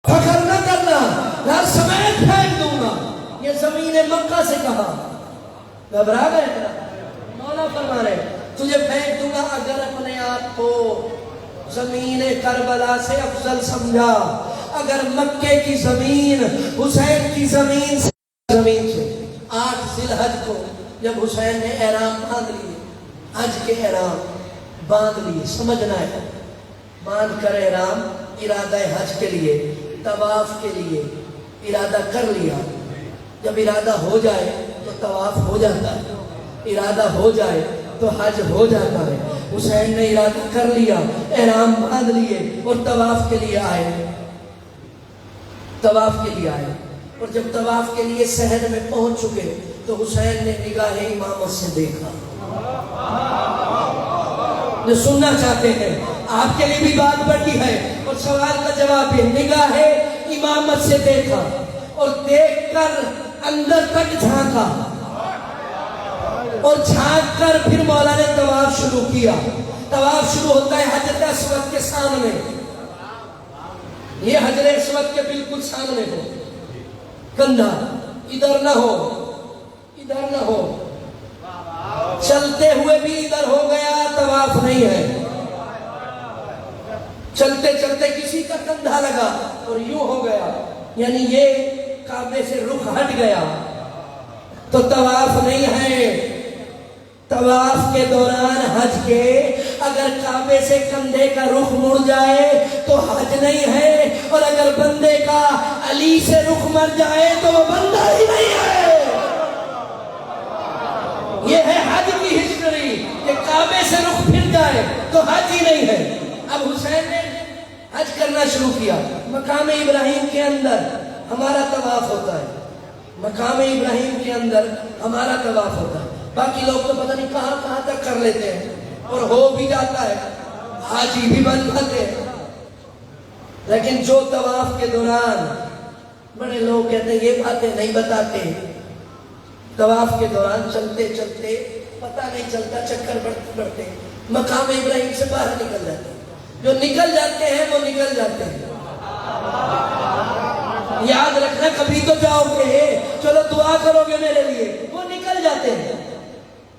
فخر نہ کرنا، گھر سمیت پھینک دوں گا۔ یہ زمین مکہ سے کہا۔ گھبرا گئے؟ مولا فرما رہے تجھے پھینک دوں گا اگر اپنے آپ کو زمین کربلا سے افضل سمجھا، اگر مکے کی زمین حسین کی زمین سے 8 ذی الحج کو جب حسین نے احرام باندھ لیے، حج کے احرام باندھ لیے، سمجھنا ہے، باندھ کر احرام ارادہ حج کے لیے، طواف کے لیے ارادہ کر لیا، جب ارادہ ہو جائے تو طواف ہو جاتا ہے، ارادہ ہو جائے تو حج ہو جاتا ہے۔ حسین نے ارادہ کر لیا، احرام باندھ لیے اور طواف کے لیے آئے، طواف کے لیے آئے، اور جب طواف کے لیے صحن میں پہنچ چکے تو حسین نے نگاہ امامت سے دیکھا۔ جو سننا چاہتے ہیں آپ کے لیے بھی بات بڑی ہے اور سوال کا جواب ہے، نگاہ امامت سے دیکھا اور دیکھ کر اندر تک جھانکا اور جھانک کر پھر مولا نے طواف شروع کیا۔ طواف شروع ہوتا ہے حجر اسود کے سامنے، یہ حجر اسود کے بالکل سامنے ہو، کندھا ادھر نہ ہو، ادھر نہ ہو، چلتے ہوئے بھی ادھر ہو گیا طواف نہیں ہے، چلتے چلتے کسی کا کندھا لگا اور یوں ہو گیا، یعنی یہ کعبے سے رخ ہٹ گیا تو طواف نہیں ہے۔ طواف کے دوران حج کے اگر کعبے سے کندھے کا رخ مڑ جائے تو حج نہیں ہے، اور اگر بندے کا علی سے رخ مر جائے تو وہ بندہ ہی نہیں ہے۔ یہ ہے حج کی ہسٹری کہ کعبے سے رخ پھر جائے تو حج ہی نہیں ہے۔ اب حسین نے حج کرنا شروع کیا، مقام ابراہیم کے اندر ہمارا طواف ہوتا ہے، مقام ابراہیم کے اندر ہمارا طواف ہوتا ہے، باقی لوگ تو پتہ نہیں کہاں کہاں تک کر لیتے ہیں اور ہو بھی جاتا ہے، حاجی بھی بن جاتے ہیں، لیکن جو طواف کے دوران بڑے لوگ کہتے ہیں یہ باتیں نہیں بتاتے، طواف کے دوران چلتے چلتے پتہ نہیں چلتا، چکر بڑھتے مقام ابراہیم سے باہر نکل جاتے ہیں، جو نکل جاتے ہیں وہ نکل جاتے ہیں۔ یاد رکھنا کبھی تو جاؤ گے، چلو دعا کرو گے میرے لیے، وہ نکل جاتے ہیں۔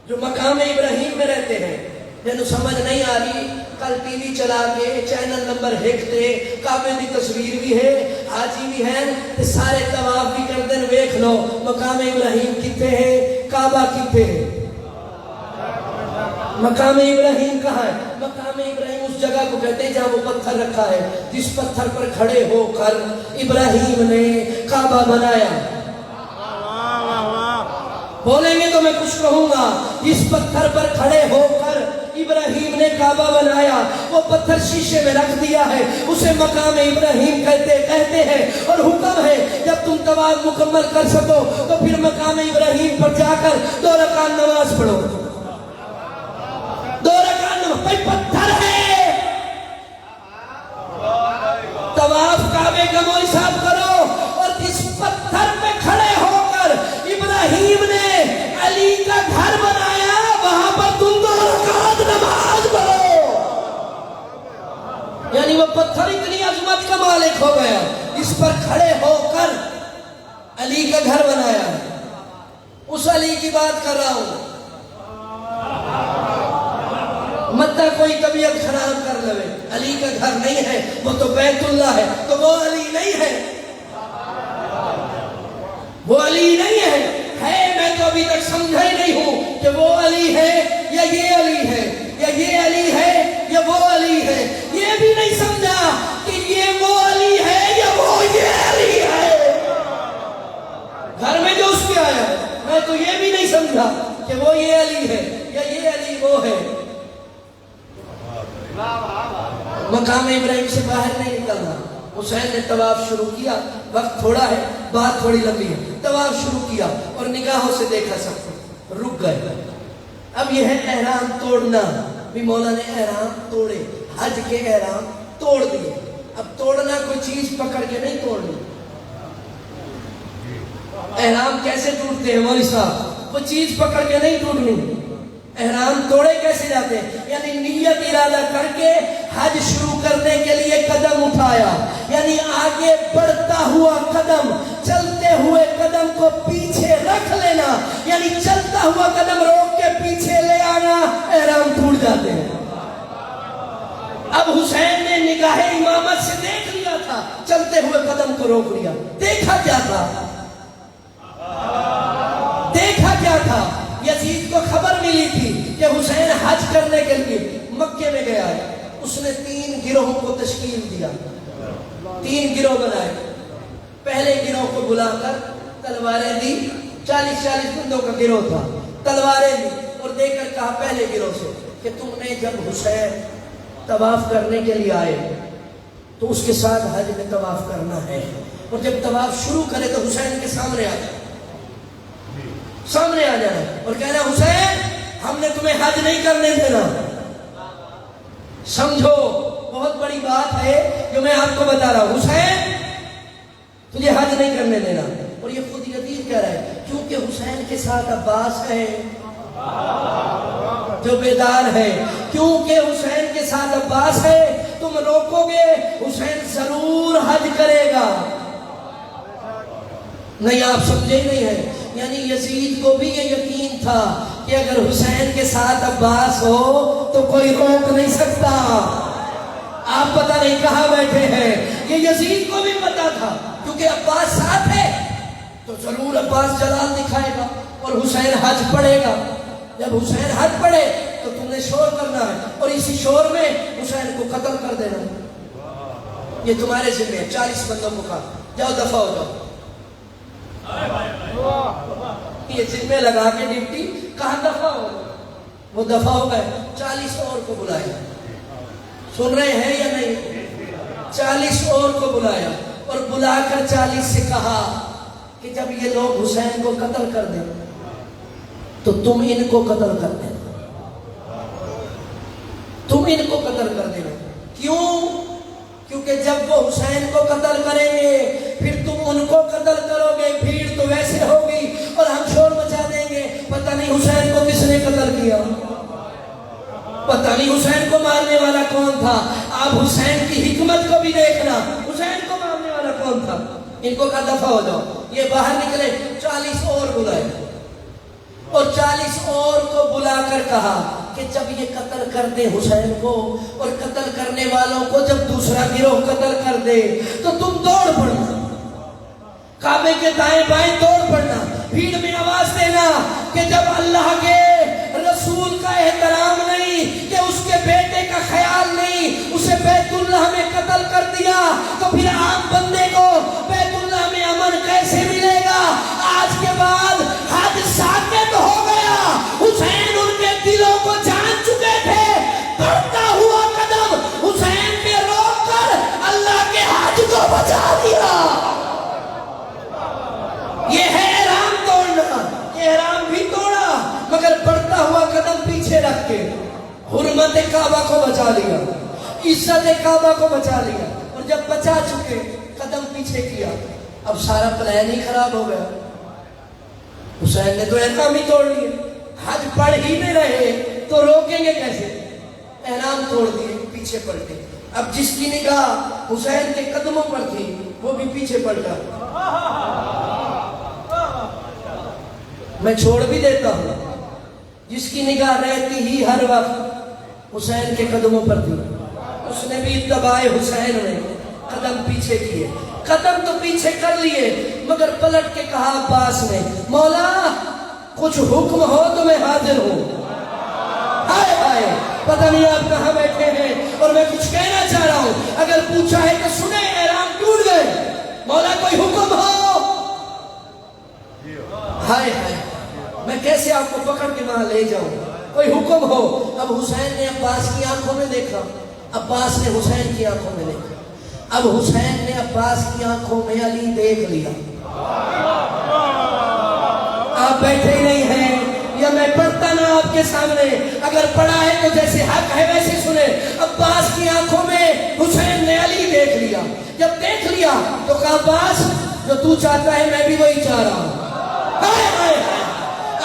جو مقام ابراہیم میں رہتے ہیں جنہوں سمجھ نہیں آ رہی، کل ٹی وی چلا کے چینل نمبر ہیکتے کعبے دی تصویر بھی ہے، حاجی بھی ہے، سارے طواف بھی کر دیں، ویکھ لو مقام ابراہیم کتے ہیں، کعبہ کتے ہیں، مقام ابراہیم کہاں ہے؟ مقام ابراہیم اس جگہ کو کہتے ہیں جہاں وہ پتھر رکھا ہے جس پتھر پر کھڑے ہو کر ابراہیم نے کعبہ بنایا۔ بولیں گے تو میں کچھ کہوں گا، اس پتھر پر کھڑے ہو کر ابراہیم نے کعبہ بنایا، وہ پتھر شیشے میں رکھ دیا ہے، اسے مقام ابراہیم کہتے ہیں، اور حکم ہے جب تم طواف مکمل کر سکو تو پھر مقام ابراہیم پر جا کر 2 رکعت نماز پڑھو، 2 رکعت نماز، پتھر ہے، طواف کعبے کا مول صاحب کرو، اور جس پتھر پہ کھڑے ہو کر ابراہیم نے علی کا گھر بنایا وہاں پر تم 2 رکعت نماز پڑھو، یعنی وہ پتھر اتنی عظمت کا مالک ہو گیا اس پر کھڑے ہو کر علی کا گھر بنایا۔ اس علی کی بات کر رہا ہوں، مت کوئی طبیعت خراب کر لے، علی کا گھر نہیں ہے وہ تو بیت اللہ ہے، تو وہ علی نہیں ہے، وہ علی نہیں ہے، میں تو ابھی تک سمجھا ہی نہیں ہوں کہ وہ علی ہے یا یہ علی ہے، یا یہ علی ہے یا وہ علی ہے، یہ بھی نہیں سمجھا کہ یہ وہ علی ہے یا وہ یہ علی ہے، گھر میں جو اس کے آیا میں تو یہ بھی نہیں سمجھا کہ وہ یہ علی ہے یا یہ علی وہ ہے۔ مقام ابراہیم سے باہر نہیں نکلنا۔ حسین نے طواف شروع کیا، وقت تھوڑا ہے بات تھوڑی لمبی ہے، طواف شروع کیا اور نگاہوں سے دیکھا سب کو، رک گئے۔ اب یہ ہے احرام توڑنا، بھی مولا نے احرام توڑے، حج کے احرام توڑ دیے۔ اب توڑنا کوئی چیز پکڑ کے نہیں توڑنی، احرام کیسے ٹوٹتے ہیں مولوی صاحب؟ وہ چیز پکڑ کے نہیں ٹوٹنی، احرام توڑے کیسے جاتے ہیں؟ یعنی نیت ارادہ کر کے حج شروع کرنے کے لیے قدم اٹھایا، یعنی آگے بڑھتا ہوا قدم، چلتے ہوئے قدم کو پیچھے رکھ لینا، یعنی چلتا ہوا قدم روک کے پیچھے لے آنا، احرام ٹوٹ جاتے ہیں۔ اب حسین نے نگاہ امامت سے دیکھ لیا تھا, چلتے ہوئے قدم کو روک لیا. دیکھا کیا تھا؟ دیکھا کیا تھا؟ یزید کو خبر ملی تھی کہ حسین حج کرنے کے لیے مکے میں گیا ہے. اس نے 3 گروہوں کو تشکیل دیا, 3 گروہ بنائے. پہلے گروہ کو بلا کر تلواریں دی, 40 بندوں کا گروہ تھا. تلواریں دی اور دے کر کہا پہلے گروہ سے کہ تم نے جب حسین طواف کرنے کے لیے آئے تو اس کے ساتھ حج میں طواف کرنا ہے, اور جب طواف شروع کرے تو حسین کے سامنے آ جائے, سامنے آ جائے اور کہنا حسین ہم نے تمہیں حج نہیں کرنے دینا. سمجھو بہت بڑی بات ہے جو میں آپ کو بتا رہا ہوں. حسین تجھے حج نہیں کرنے دینا. اور یہ خود یزید کہہ رہا ہے کیونکہ حسین کے ساتھ عباس ہے جو بیدار ہے, کیونکہ حسین کے ساتھ عباس ہے. تم روکو گے حسین ضرور حج کرے گا. نہیں آپ سمجھے نہیں ہے. یعنی یزید کو بھی یہ یقین تھا کہ اگر حسین کے ساتھ عباس ہو تو کوئی روک نہیں سکتا. آپ پتہ نہیں کہاں بیٹھے ہیں, یہ یزید کو بھی پتا تھا کیونکہ عباس ساتھ ہے تو ضرور عباس جلال دکھائے گا اور حسین حج پڑھے گا. جب حسین حج پڑھے تو تم نے شور کرنا ہے اور اسی شور میں حسین کو قتل کر دینا ہے. یہ تمہارے ذمہ ہے. 40 بندوں کو کہا جاؤ دفع ہو جاؤ. یہ ذمہ لگا کے ڈپٹی کہاں دفع ہو, وہ دفع ہو گئے. 40 اور کو بلایا, سن رہے ہیں یا نہیں؟ 40 اور کو بلایا اور بلا کر 40 سے کہا کہ جب یہ لوگ حسین کو قتل کر دیں تو تم ان کو قتل کر دینا, تم ان کو قتل کر دینا. کیوں؟ کیونکہ جب وہ حسین کو قتل کریں گے پھر تم ان کو قتل کرو گے, بھیڑ تو ویسے ہوگی اور ہم شور مچا دیں گے پتہ نہیں حسین کو کس نے قتل کیا, پتہ نہیں حسین کو مارنے والا کون تھا. آپ حسین کی حکمت کو بھی دیکھنا, حسین کو مارنے والا کون تھا. ان کو کہا دفع ہو جاؤ. یہ باہر نکلے, 40 اور بلائے اور 40 اور کو بلا کر کہا کہ جب یہ قتل کر دے حسین کو اور قتل کرنے والوں کو جب دوسرا گروہ قتل کر دے تو تم دوڑ پڑنا, کعبے کے دائیں بائیں دوڑ پڑنا, بھیڑ میں آواز دینا کہ جب اللہ کے رسول کا احترام نہیں, کہ اس کے بیٹے کا خیال نہیں, اسے بیت اللہ میں قتل کر دیا تو پھر عام بندے کو بیت اللہ میں امن کیسے ملے گا. آج کے بعد حج ساکت ہو گیا. حسین ان کے دلوں کو جان چکے تھے. بڑھتا ہوا قدم حسین نے روک کر اللہ کے حج کو بچا دیا. یہ ہے احرام توڑنا, یہ احرام بھی توڑا مگر بڑھتا ہوا قدم پیچھے رکھ کے حرمت کعبہ کو بچا لیا, عزت کعبہ کو بچا لیا. اور جب بچا چکے قدم پیچھے کیا, اب سارا پلان ہی خراب ہو گیا. حسین نے تو احرام ہی توڑ لیے, حج پڑھ ہی نہیں رہے تو روکیں گے کیسے. احرام توڑ دیے, پیچھے پلٹے. اب جس کی نگاہ حسین کے قدموں پر تھی وہ بھی پیچھے پلٹا. میں چھوڑ بھی دیتا ہوں, جس کی نگاہ رہتی ہی ہر وقت حسین کے قدموں پر تھی اس نے بھی اتباع حسین میں قدم پیچھے کیے. قدم تو پیچھے کر لیے مگر پلٹ کے کہا عباس نے مولا کچھ حکم ہو تو میں حاضر ہوں. ہائے ہائے, پتہ نہیں آپ کہاں بیٹھے ہیں اور میں کچھ کہنا چاہ رہا ہوں. اگر پوچھا ہے تو سنیں, احرام ٹوٹ گئے, مولا کوئی حکم ہو. ہائے ہائے, میں کیسے آپ کو پکڑ کے وہاں لے جاؤں, کوئی حکم ہو. اب حسین نے عباس کی آنکھوں میں دیکھا, عباس نے حسین کی آنکھوں میں دیکھا. اب حسین نے عباس کی آنکھوں میں علی دیکھ لیا. آپ بیٹھے ہی نہیں ہیں یا میں پڑھتا نا آپ کے سامنے, اگر پڑھا ہے تو جیسے حق ہے ویسے سنے. عباس کی آنکھوں میں حسین نے علی دیکھ لیا. جب دیکھ لیا تو کہا عباس جو تو چاہتا ہے میں بھی وہی چاہ رہا ہوں.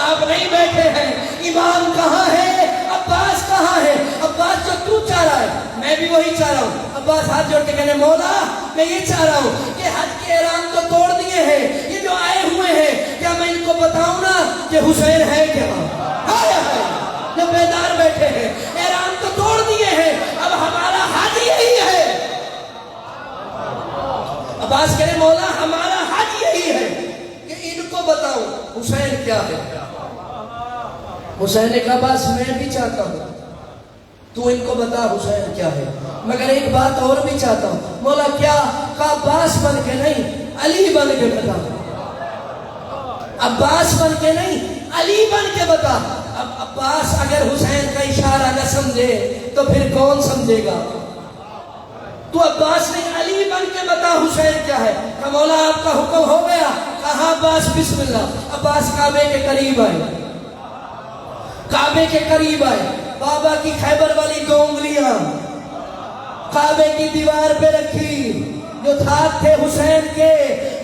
آپ نہیں بیٹھے ہیں, امام کہاں ہے, عباس کہاں ہے. عباس جو تو چاہ رہا ہے میں بھی وہی چاہ رہا ہوں. عباس ہاتھ جوڑ کے کہنے مولا میں یہ چاہ رہا ہوں کہ حج کے احرام تو توڑ دیے ہیں, یہ جو آئے ہوئے ہیں کیا میں ان کو بتاؤں نا کہ حسین ہے کیا. ہائے ہائے, جو بیدار بیٹھے ہیں, احرام تو توڑ دیے ہیں, اب ہمارا حج یہی ہے. حسین نے کہا بس میں بھی چاہتا ہوں تو ان کو بتا حسین کیا ہے، مگر ایک بات اور بھی چاہتا ہوں۔ مولا کیا؟ کہا عباس بن کے نہیں، علی بن کے بتا۔ عباس بن کے نہیں، علی بن کے بتا۔ اب عباس اگر حسین کا اشارہ نہ سمجھے تو پھر کون سمجھے گا؟ تو عباس نے علی بن کے بتا حسین کیا ہے۔ کہ مولا آپ کا حکم ہو گیا؟ کہا عباس بسم اللہ۔ عباس کعبے کے قریب آئے، کعبے کے قریب آئے، بابا کی خیبر والی 2 انگلیاں کعبے کی دیوار پہ رکھی، جو ہاتھ تھے حسین کے۔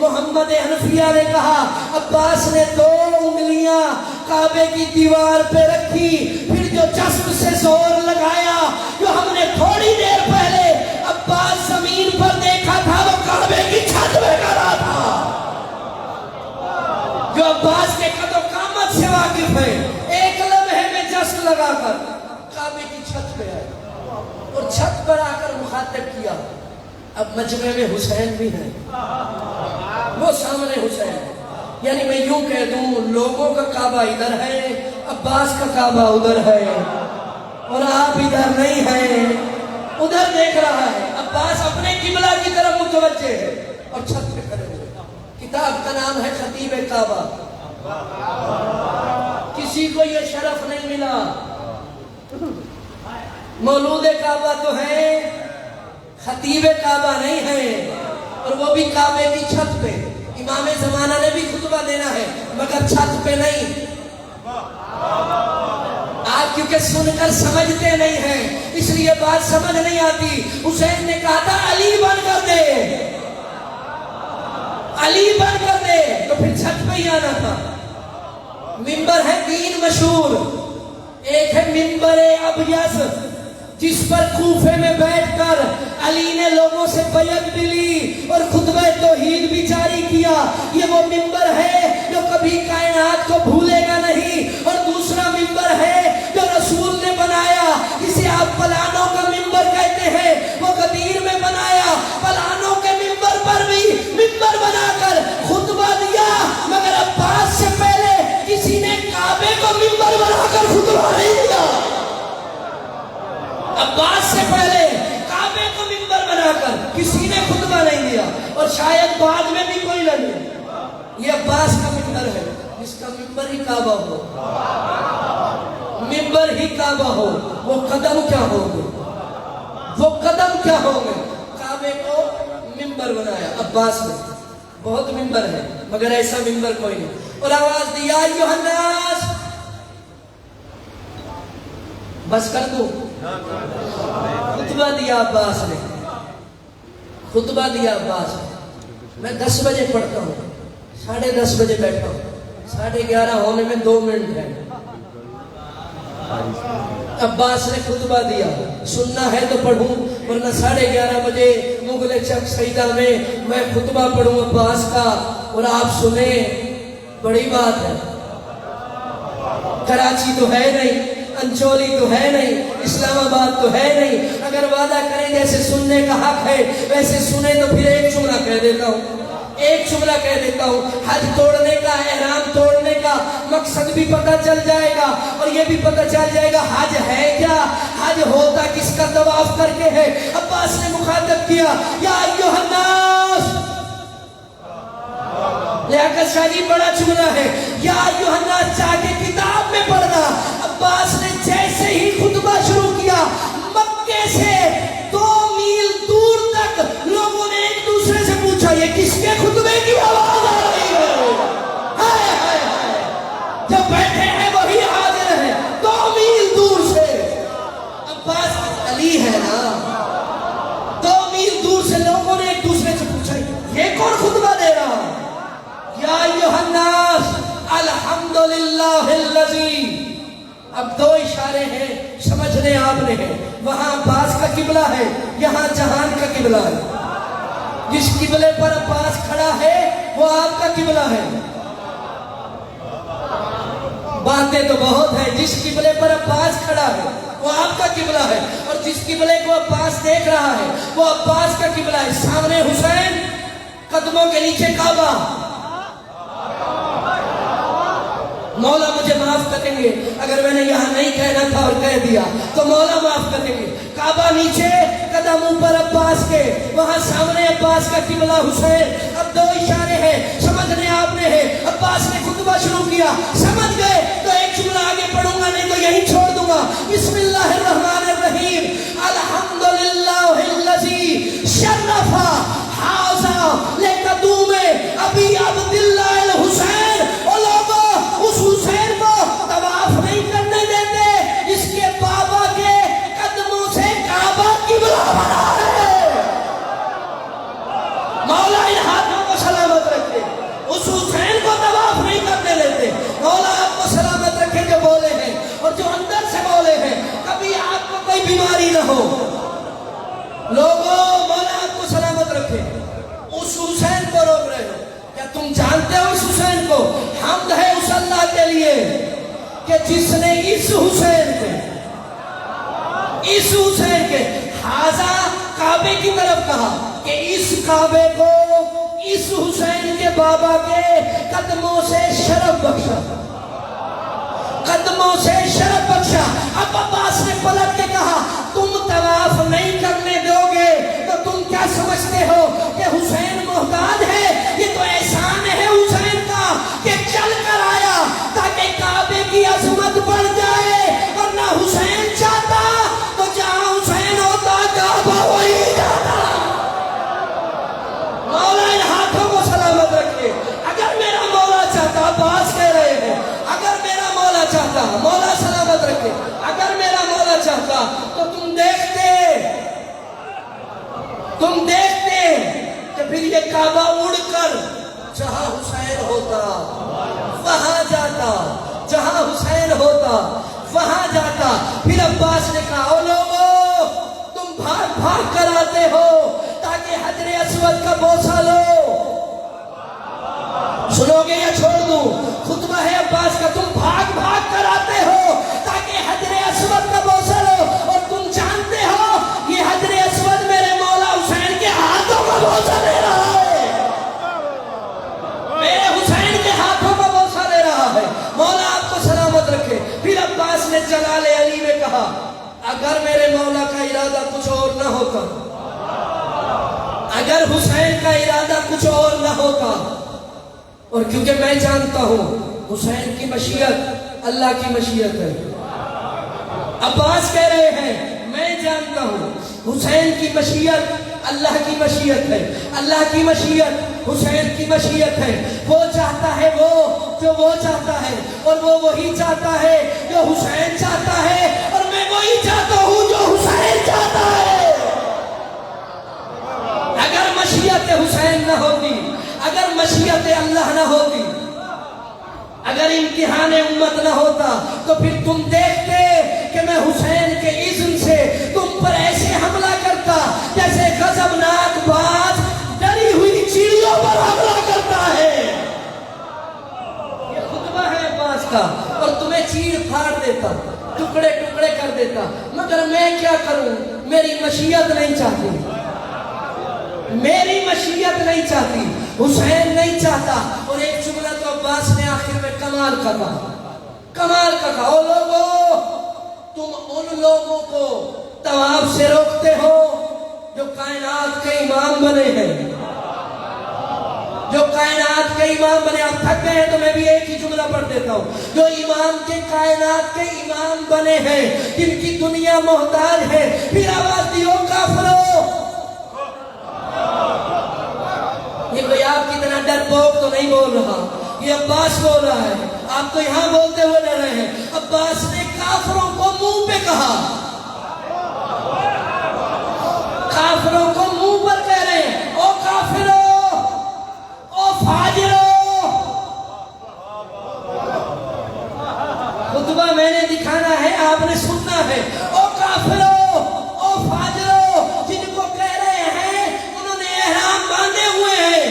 محمد حنفیہ نے کہا عباس نے 2 انگلیاں کعبے کی دیوار پہ رکھی، پھر جو جسم سے زور لگایا، جو ہم نے تھوڑی دیر پہلے عباس زمین پر دیکھا تھا، وہ کعبے کی چھت میں کھڑا تھا۔ جو عباس کے قد و قامت سے واقف ہے، ایک لمحے میں جسم لگا کر کعبے کی چھت پہ آئے اور چھت پر آ کر مخاطب کیا۔ اب مجمع میں حسین بھی ہے، وہ سامنے حسین ہے، یعنی میں یوں کہہ دوں لوگوں کا کعبہ ادھر ہے، عباس کا کعبہ ادھر ہے، اور آپ ادھر نہیں ہیں، ادھر دیکھ رہا ہے۔ عباس اپنے قبلہ کی طرف متوجہ ہے اور چھت پہ کھڑے ہوئے۔ کتاب کا نام ہے خطیب کعبہ۔ کسی کو یہ شرف نہیں ملا۔ مولود کعبہ تو ہے، خطیب کعبہ نہیں ہے، اور وہ بھی کعبے کی چھت پہ۔ امام زمانہ نے بھی خطبہ دینا ہے مگر چھت پہ نہیں۔ آپ کیونکہ سن کر سمجھتے نہیں ہیں اس لیے بات سمجھ نہیں آتی۔ حسین نے کہا تھا علی بن کر دے، علی بن کر دے، تو پھر چھت پہ ہی آنا تھا۔ منبر ہے 3 مشہور، ایک ہے منبر ابیض جس پر کوفے میں بیٹھ کر علی نے لوگوں سے بیعت بھی لی اور خطبہ توحید بھی جاری کیا، یہ وہ منبر ہے جو کبھی کائنات کو بھولے گا نہیں۔ اور دوسرا منبر ہے جو رسول نے بنایا، جسے آپ پلانوں کا منبر کہتے ہیں، وہ غدیر میں بنایا۔ پلانوں کے منبر پر بھی منبر بنا کر خطبہ دیا، مگر عباس سے پہلے کسی نے کعبے کو منبر بنا کر خطبہ نہیں دیا۔ عباس سے پہلے کعبے کو منبر بنا کر کسی نے خطبہ نہیں دیا، اور شاید بعد میں بھی کوئی نہ دے۔ یہ عباس کا منبر ہے، جس کا منبر ہی کعبہ ہو، منبر ہی کعبہ ہو، وہ قدم کیا ہوں گے، وہ قدم کیا ہوں گے۔ کعبے کو منبر بنایا عباس نے۔ بہت منبر ہے مگر ایسا منبر کوئی نہیں۔ اور آواز دیا ایھا الناس، بس کر دوں۔ خطبہ دیا عباس نے، خطبہ دیا عباس نے۔ میں 10 بجے پڑھتا ہوں، 10:30 بجے بیٹھا ہوں، 11:30 ہونے میں 2 منٹ ہے۔ عباس نے خطبہ دیا، سننا ہے تو پڑھوں، ورنہ 11:30 بجے مغل چک سیدہ میں خطبہ پڑھوں عباس کا اور آپ سنیں۔ بڑی بات ہے، کراچی تو ہے نہیں، انچولی تو ہے نہیں، اسلام آباد تو ہے نہیں۔ اگر وعدہ کریں جیسے سننے کا حق ہے ویسے سنیں تو پھر ایک جملہ کہہ دیتا ہوں، ایک جملہ کہہ دیتا ہوں۔ حج توڑنے کا، احرام توڑنے کا مقصد بھی پتہ چل جائے گا، اور یہ بھی پتہ چل جائے گا حج ہے کیا، حج ہوتا کس کا طواف کر کے ہے۔ عباس نے مخاطب کیا یا ایھا الناس، لیاقت شاہ جی بڑا جملہ ہے، یا ایھا الناس چاہ کے کتاب میں پڑھنا۔ عباس نے جیسے ہی خطبہ شروع کیا، مکے سے 2 میل دور تک لوگوں نے ایک دوسرے سے پوچھا یہ کس کے خطبے کی آواز آ رہی ہے؟ ہائے ہائے ہائے، جب بیٹھے ہیں وہی حاضر ہیں 2 میل دور سے۔ عباس علی ہے نا، 2 میل دور سے لوگوں نے ایک دوسرے سے پوچھا یہ کون خطبہ دے رہا؟ یا ایھا الناس الحمدللہ الذی۔ اب 2 اشارے ہیں، سمجھنے آپ نے ہیں۔ وہاں عباس کا قبلہ ہے، یہاں جہان کا قبلہ ہے۔ جس قبلے پر عباس کھڑا ہے وہ آپ کا قبلہ ہے۔ باتیں تو بہت ہیں، جس قبلے پر عباس کھڑا ہے وہ آپ کا قبلہ ہے، اور جس قبلے کو عباس دیکھ رہا ہے وہ عباس کا قبلہ ہے۔ سامنے حسین، قدموں کے نیچے کعبہ۔ مولا مجھے معاف کریں گے اگر میں نے یہاں نہیں کہنا تھا اور کہہ دیا تو مولا معاف کریں گے. کعبہ نیچے قدم اوپر عباس کے, وہاں سامنے عباس کا قبلہ حسین. اب دو اشارے ہیں سمجھنے آپ نے ہے. عباس نے خطبہ شروع کیا, سمجھ گئے تو ایک جملہ آگے پڑھوں گا نہیں تو یہیں چھوڑ دوں گا. بسم اللہ الرحمن الرحیم. الحمدللہ الذی شرف حاضا لقدوم ابی عبداللہ الحسین. اور لوگوں اس حسین کو طواف نہیں کرنے دیتے جس کے بابا کے قدموں سے کعبہ قبلہ بنا ہے. مولا ان ہاتھوں کو سلامت رکھے. اس حسین کو طواف نہیں کرنے دیتے. مولا آپ کو سلامت رکھے جو بولے ہیں اور جو اندر سے بولے ہیں. کبھی آپ کو کوئی بیماری نہ ہو. لوگوں مولا آپ کو سلامت رکھے. اس حسین کو روک رہے ہو. کیا تم جانتے ہو اس حسین کو؟ حمد ہے اس اللہ کے لیے کہ جس نے اس حسین کے حاضا کعبے کی طرف کہا کہ اس کعبے کو اس حسین کے بابا کے قدموں سے شرف بخشا. قدموں سے شرف بخشا. اب عباس نے پلٹ کے کہا تم طواف نہیں کرنے دو گے تو تم کیا سمجھتے ہو کہ حسین محتاج ہے؟ یہ تو احسان ہے حسین کا کہ چل کر آیا تاکہ کعبے کی عظمت بڑھ جائے. ورنہ حسین چاہتا تو جہاں حسین ہوتا کعبہ وہی جاتا. مولا ان ہاتھوں کو سلامت رکھے. اگر میرا مولا چاہتا, عباس کہہ رہے ہیں, اگر میرا مولا چاہتا, مولا سلامت رکھے, اگر میرا مولا چاہتا تو تم دیکھتے کہ پھر یہ کعبہ اڑ کر جہاں حسین ہوتا وہاں جاتا. جہاں حسین ہوتا وہاں جاتا. پھر عباس نے کہا او لوگو تم بھاگ بھاگ کر آتے ہو تاکہ حجر اسود کا بوسہ لو. سنو گے یا چھوڑ دوں؟ خطبہ ہے عباس کا. تم بھاگ بھاگ کر آتے ہو تاکہ حجر اسود کا بوسہ لو. اور تم جانتے ہو یہ حجر اسود میرے مولا حسین کے ہاتھوں کا بوسہ لے رہا ہے. میرے حسین کے ہاتھوں کا بوسہ لے رہا ہے. مولا آپ کو سلامت رکھے. پھر عباس نے جلال علی میں کہا اگر میرے مولا کا ارادہ کچھ اور نہ ہوتا, اگر حسین کا ارادہ کچھ اور نہ ہوتا, اور کیونکہ میں جانتا ہوں حسین کی مشیت اللہ کی مشیت ہے. عباس کہہ رہے ہیں میں جانتا ہوں حسین کی مشیت اللہ کی مشیت ہے. اللہ کی مشیت حسین کی مشیت ہے. وہ چاہتا ہے وہ چاہتا ہے, اور وہ وہی چاہتا ہے جو حسین چاہتا ہے, اور میں وہی چاہتا ہوں جو حسین چاہتا ہے. اگر مشیت حسین نہ ہوتی, اگر مشیت اللہ نہ ہوتی, اگر امتحان امت نہ ہوتا تو پھر تم دیکھتے کہ میں حسین کے اذن سے تم پر ایسے حملہ کرتا جیسے غضبناک باز ڈری ہوئی چڑیوں پر حملہ کرتا ہے. یہ خطبہ ہے عباس کا. اور تمہیں چیر پھاڑ دیتا, ٹکڑے ٹکڑے کر دیتا. مگر میں کیا کروں, میری مشیت نہیں چاہتی, میری مشیت نہیں چاہتی, حسین نہیں چاہتا. اور ایک جملہ تو عباس نے آخر میں کمال کا کہا او لوگوں تم ان لوگوں کو طواف سے روکتے ہو جو کائنات کے امام بنے ہیں, جو کائنات کے امام بنے. آپ تھک گئے ہیں تو میں بھی ایک ہی جملہ پڑھ دیتا ہوں. جو امام کے کائنات کے امام بنے ہیں, جن کی دنیا محتاج ہے. پھر آواز دیو کافرو. یہ کوئی آپ کی طرح ڈرپوک تو نہیں بول رہا, یہ عباس بول رہا ہے. آپ تو یہاں بولتے ہوئے ڈر رہے ہیں. عباس نے کافروں کو منہ پہ کہا, کافروں کو منہ پر کہہ رہے ہیں او کافرو, او فاجرو. خطبہ میں نے دکھانا ہے, آپ نے سننا ہے. او کافرو, او فاجرو, جن کو کہہ رہے ہیں انہوں نے احرام باندھے ہوئے ہیں.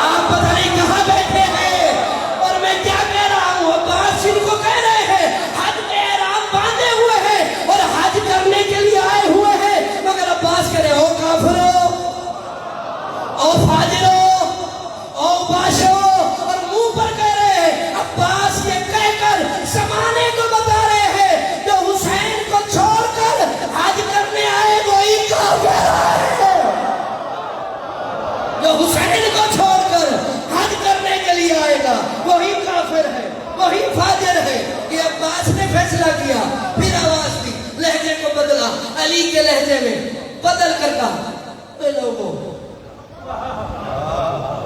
آپ پتہ نہیں کہاں بیٹھے ہیں اور میں کیا کہہ رہا ہوں. عباس جن کو کہہ رہے ہیں حج کے احرام باندھے علی کے لہجے میں بدل کر کہا اے لوگوں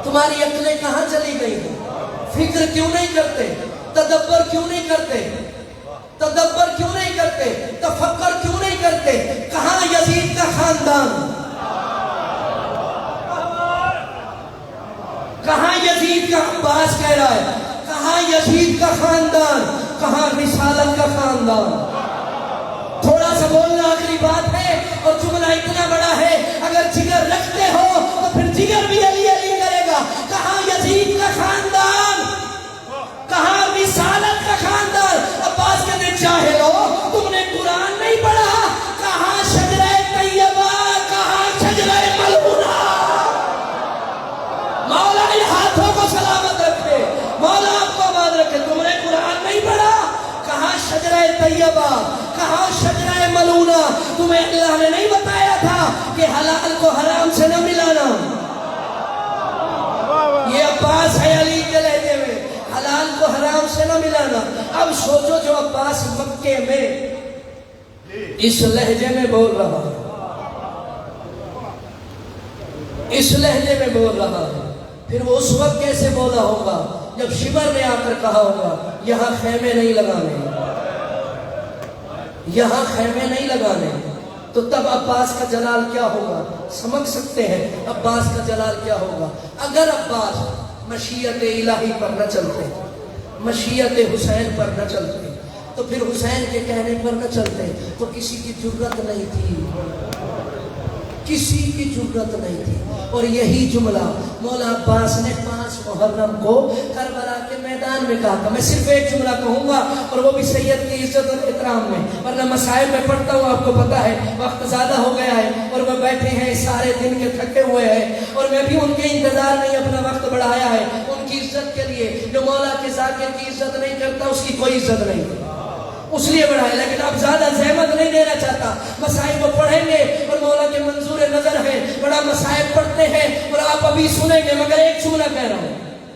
تمہاری عقلیں کہاں چلی گئی ہیں؟ فکر کیوں نہیں کرتے؟ تدبر کیوں نہیں کرتے؟ تدبر کیوں نہیں کرتے؟ تفکر کیوں نہیں کرتے؟ کہاں یزید کا خاندان؟ کہاں یزید کا عباس کہہ رہا ہے؟ کہاں یزید کا خاندان؟ کہاں رسالت کا خاندان؟ تھوڑا سا بولنا آخری بات ہے، اور جملہ اتنا بڑا ہے اگر جگر رکھتے ہو تو پھر جگر بھی علی علی کرے گا۔ کہاں یزید کا خاندان؟ کہاں رسالت کا خاندان؟ عباس کہتے جاہل ہو، تم نے قرآن نہیں پڑھا؟ کہاں شجرہ طیبہ؟ کہاں شجرہ ملعونہ؟ مولا ان ہاتھوں کو سلامت رکھے، مولا آپ کو آباد رکھے۔ تم نے قرآن نہیں پڑھا؟ کہاں شجرہ طیبہ؟ کہاں شجرہ ملعونہ؟ تمہیں اللہ نے نہیں بتایا تھا کہ حلال کو حرام سے نہ ملانا؟ یہ عباس ہے علی کے لہجے میں، حلال کو حرام سے نہ ملانا۔ اب سوچو جو عباس مکے میں اس لہجے میں بول رہا ہے، اس لہجے میں بول رہا ہے، پھر وہ اس وقت کیسے بولا ہوگا جب شمر نے آ کر کہا ہوگا یہاں خیمے نہیں لگانے، یہاں خیمے نہیں لگانے؟ تو تب عباس کا جلال کیا ہوگا؟ سمجھ سکتے ہیں عباس کا جلال کیا ہوگا؟ اگر عباس مشیت الہی پر نہ چلتے، مشیت حسین پر نہ چلتے، تو پھر حسین کے کہنے پر نہ چلتے تو کسی کی جرت نہیں تھی، کسی کی جرت نہیں تھی۔ اور یہی جملہ مولا عباس نے 5 محرم کو کربلا کے میدان میں کہا تھا۔ میں صرف ایک جملہ کہوں گا اور وہ بھی سید کی عزت اور احترام میں، ورنہ مسائل میں پڑھتا ہوں، آپ کو پتا ہے وقت زیادہ ہو گیا ہے اور وہ بیٹھے ہیں سارے دن کے تھکے ہوئے ہیں، اور میں بھی ان کے انتظار نہیں اپنا وقت بڑھایا ہے ان کی عزت کے لیے۔ جو مولا کے ذاکر کی عزت نہیں کرتا اس کی کوئی عزت نہیں، اس لیے بڑھائے، لیکن اب زیادہ زحمت نہیں دینا چاہتا۔ مسائل کو پڑھیں گے اور مولا کے منظور نظر ہیں، بڑا مسائل پڑھتے ہیں اور آپ ابھی سنیں گے، مگر ایک جملہ کہہ رہا ہوں،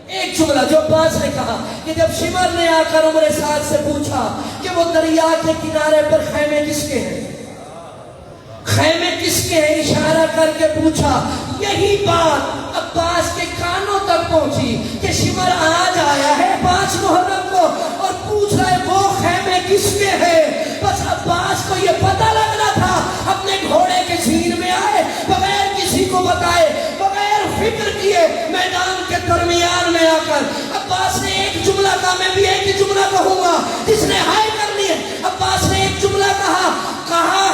ایک جملہ جو عباس نے کہا کہ جب شمر نے آ کر عمر سعد سے پوچھا کہ وہ دریا کے کنارے پر خیمے کس کے ہیں، خیمے کس کے ہیں، اشارہ کر کے پوچھا، یہی بات عباس کے کانوں تک پہنچی کہ شمر آج آیا ہے 5 محرم کو اور پوچھ رہا ہے وہ خیمے کس کے ہیں۔ بس عباس کو یہ پتہ لگنا تھا، اپنے گھوڑے کے زین میں آئے بغیر کسی کو بتائے، بغیر فکر کیے میدان کے درمیان میں آ کر عباس نے ایک جملہ کہا، میں بھی ایک ہی جملہ کہوں گا جس نے ہائے کر لی ہے۔ عباس نے ایک جملہ کہا، کہاں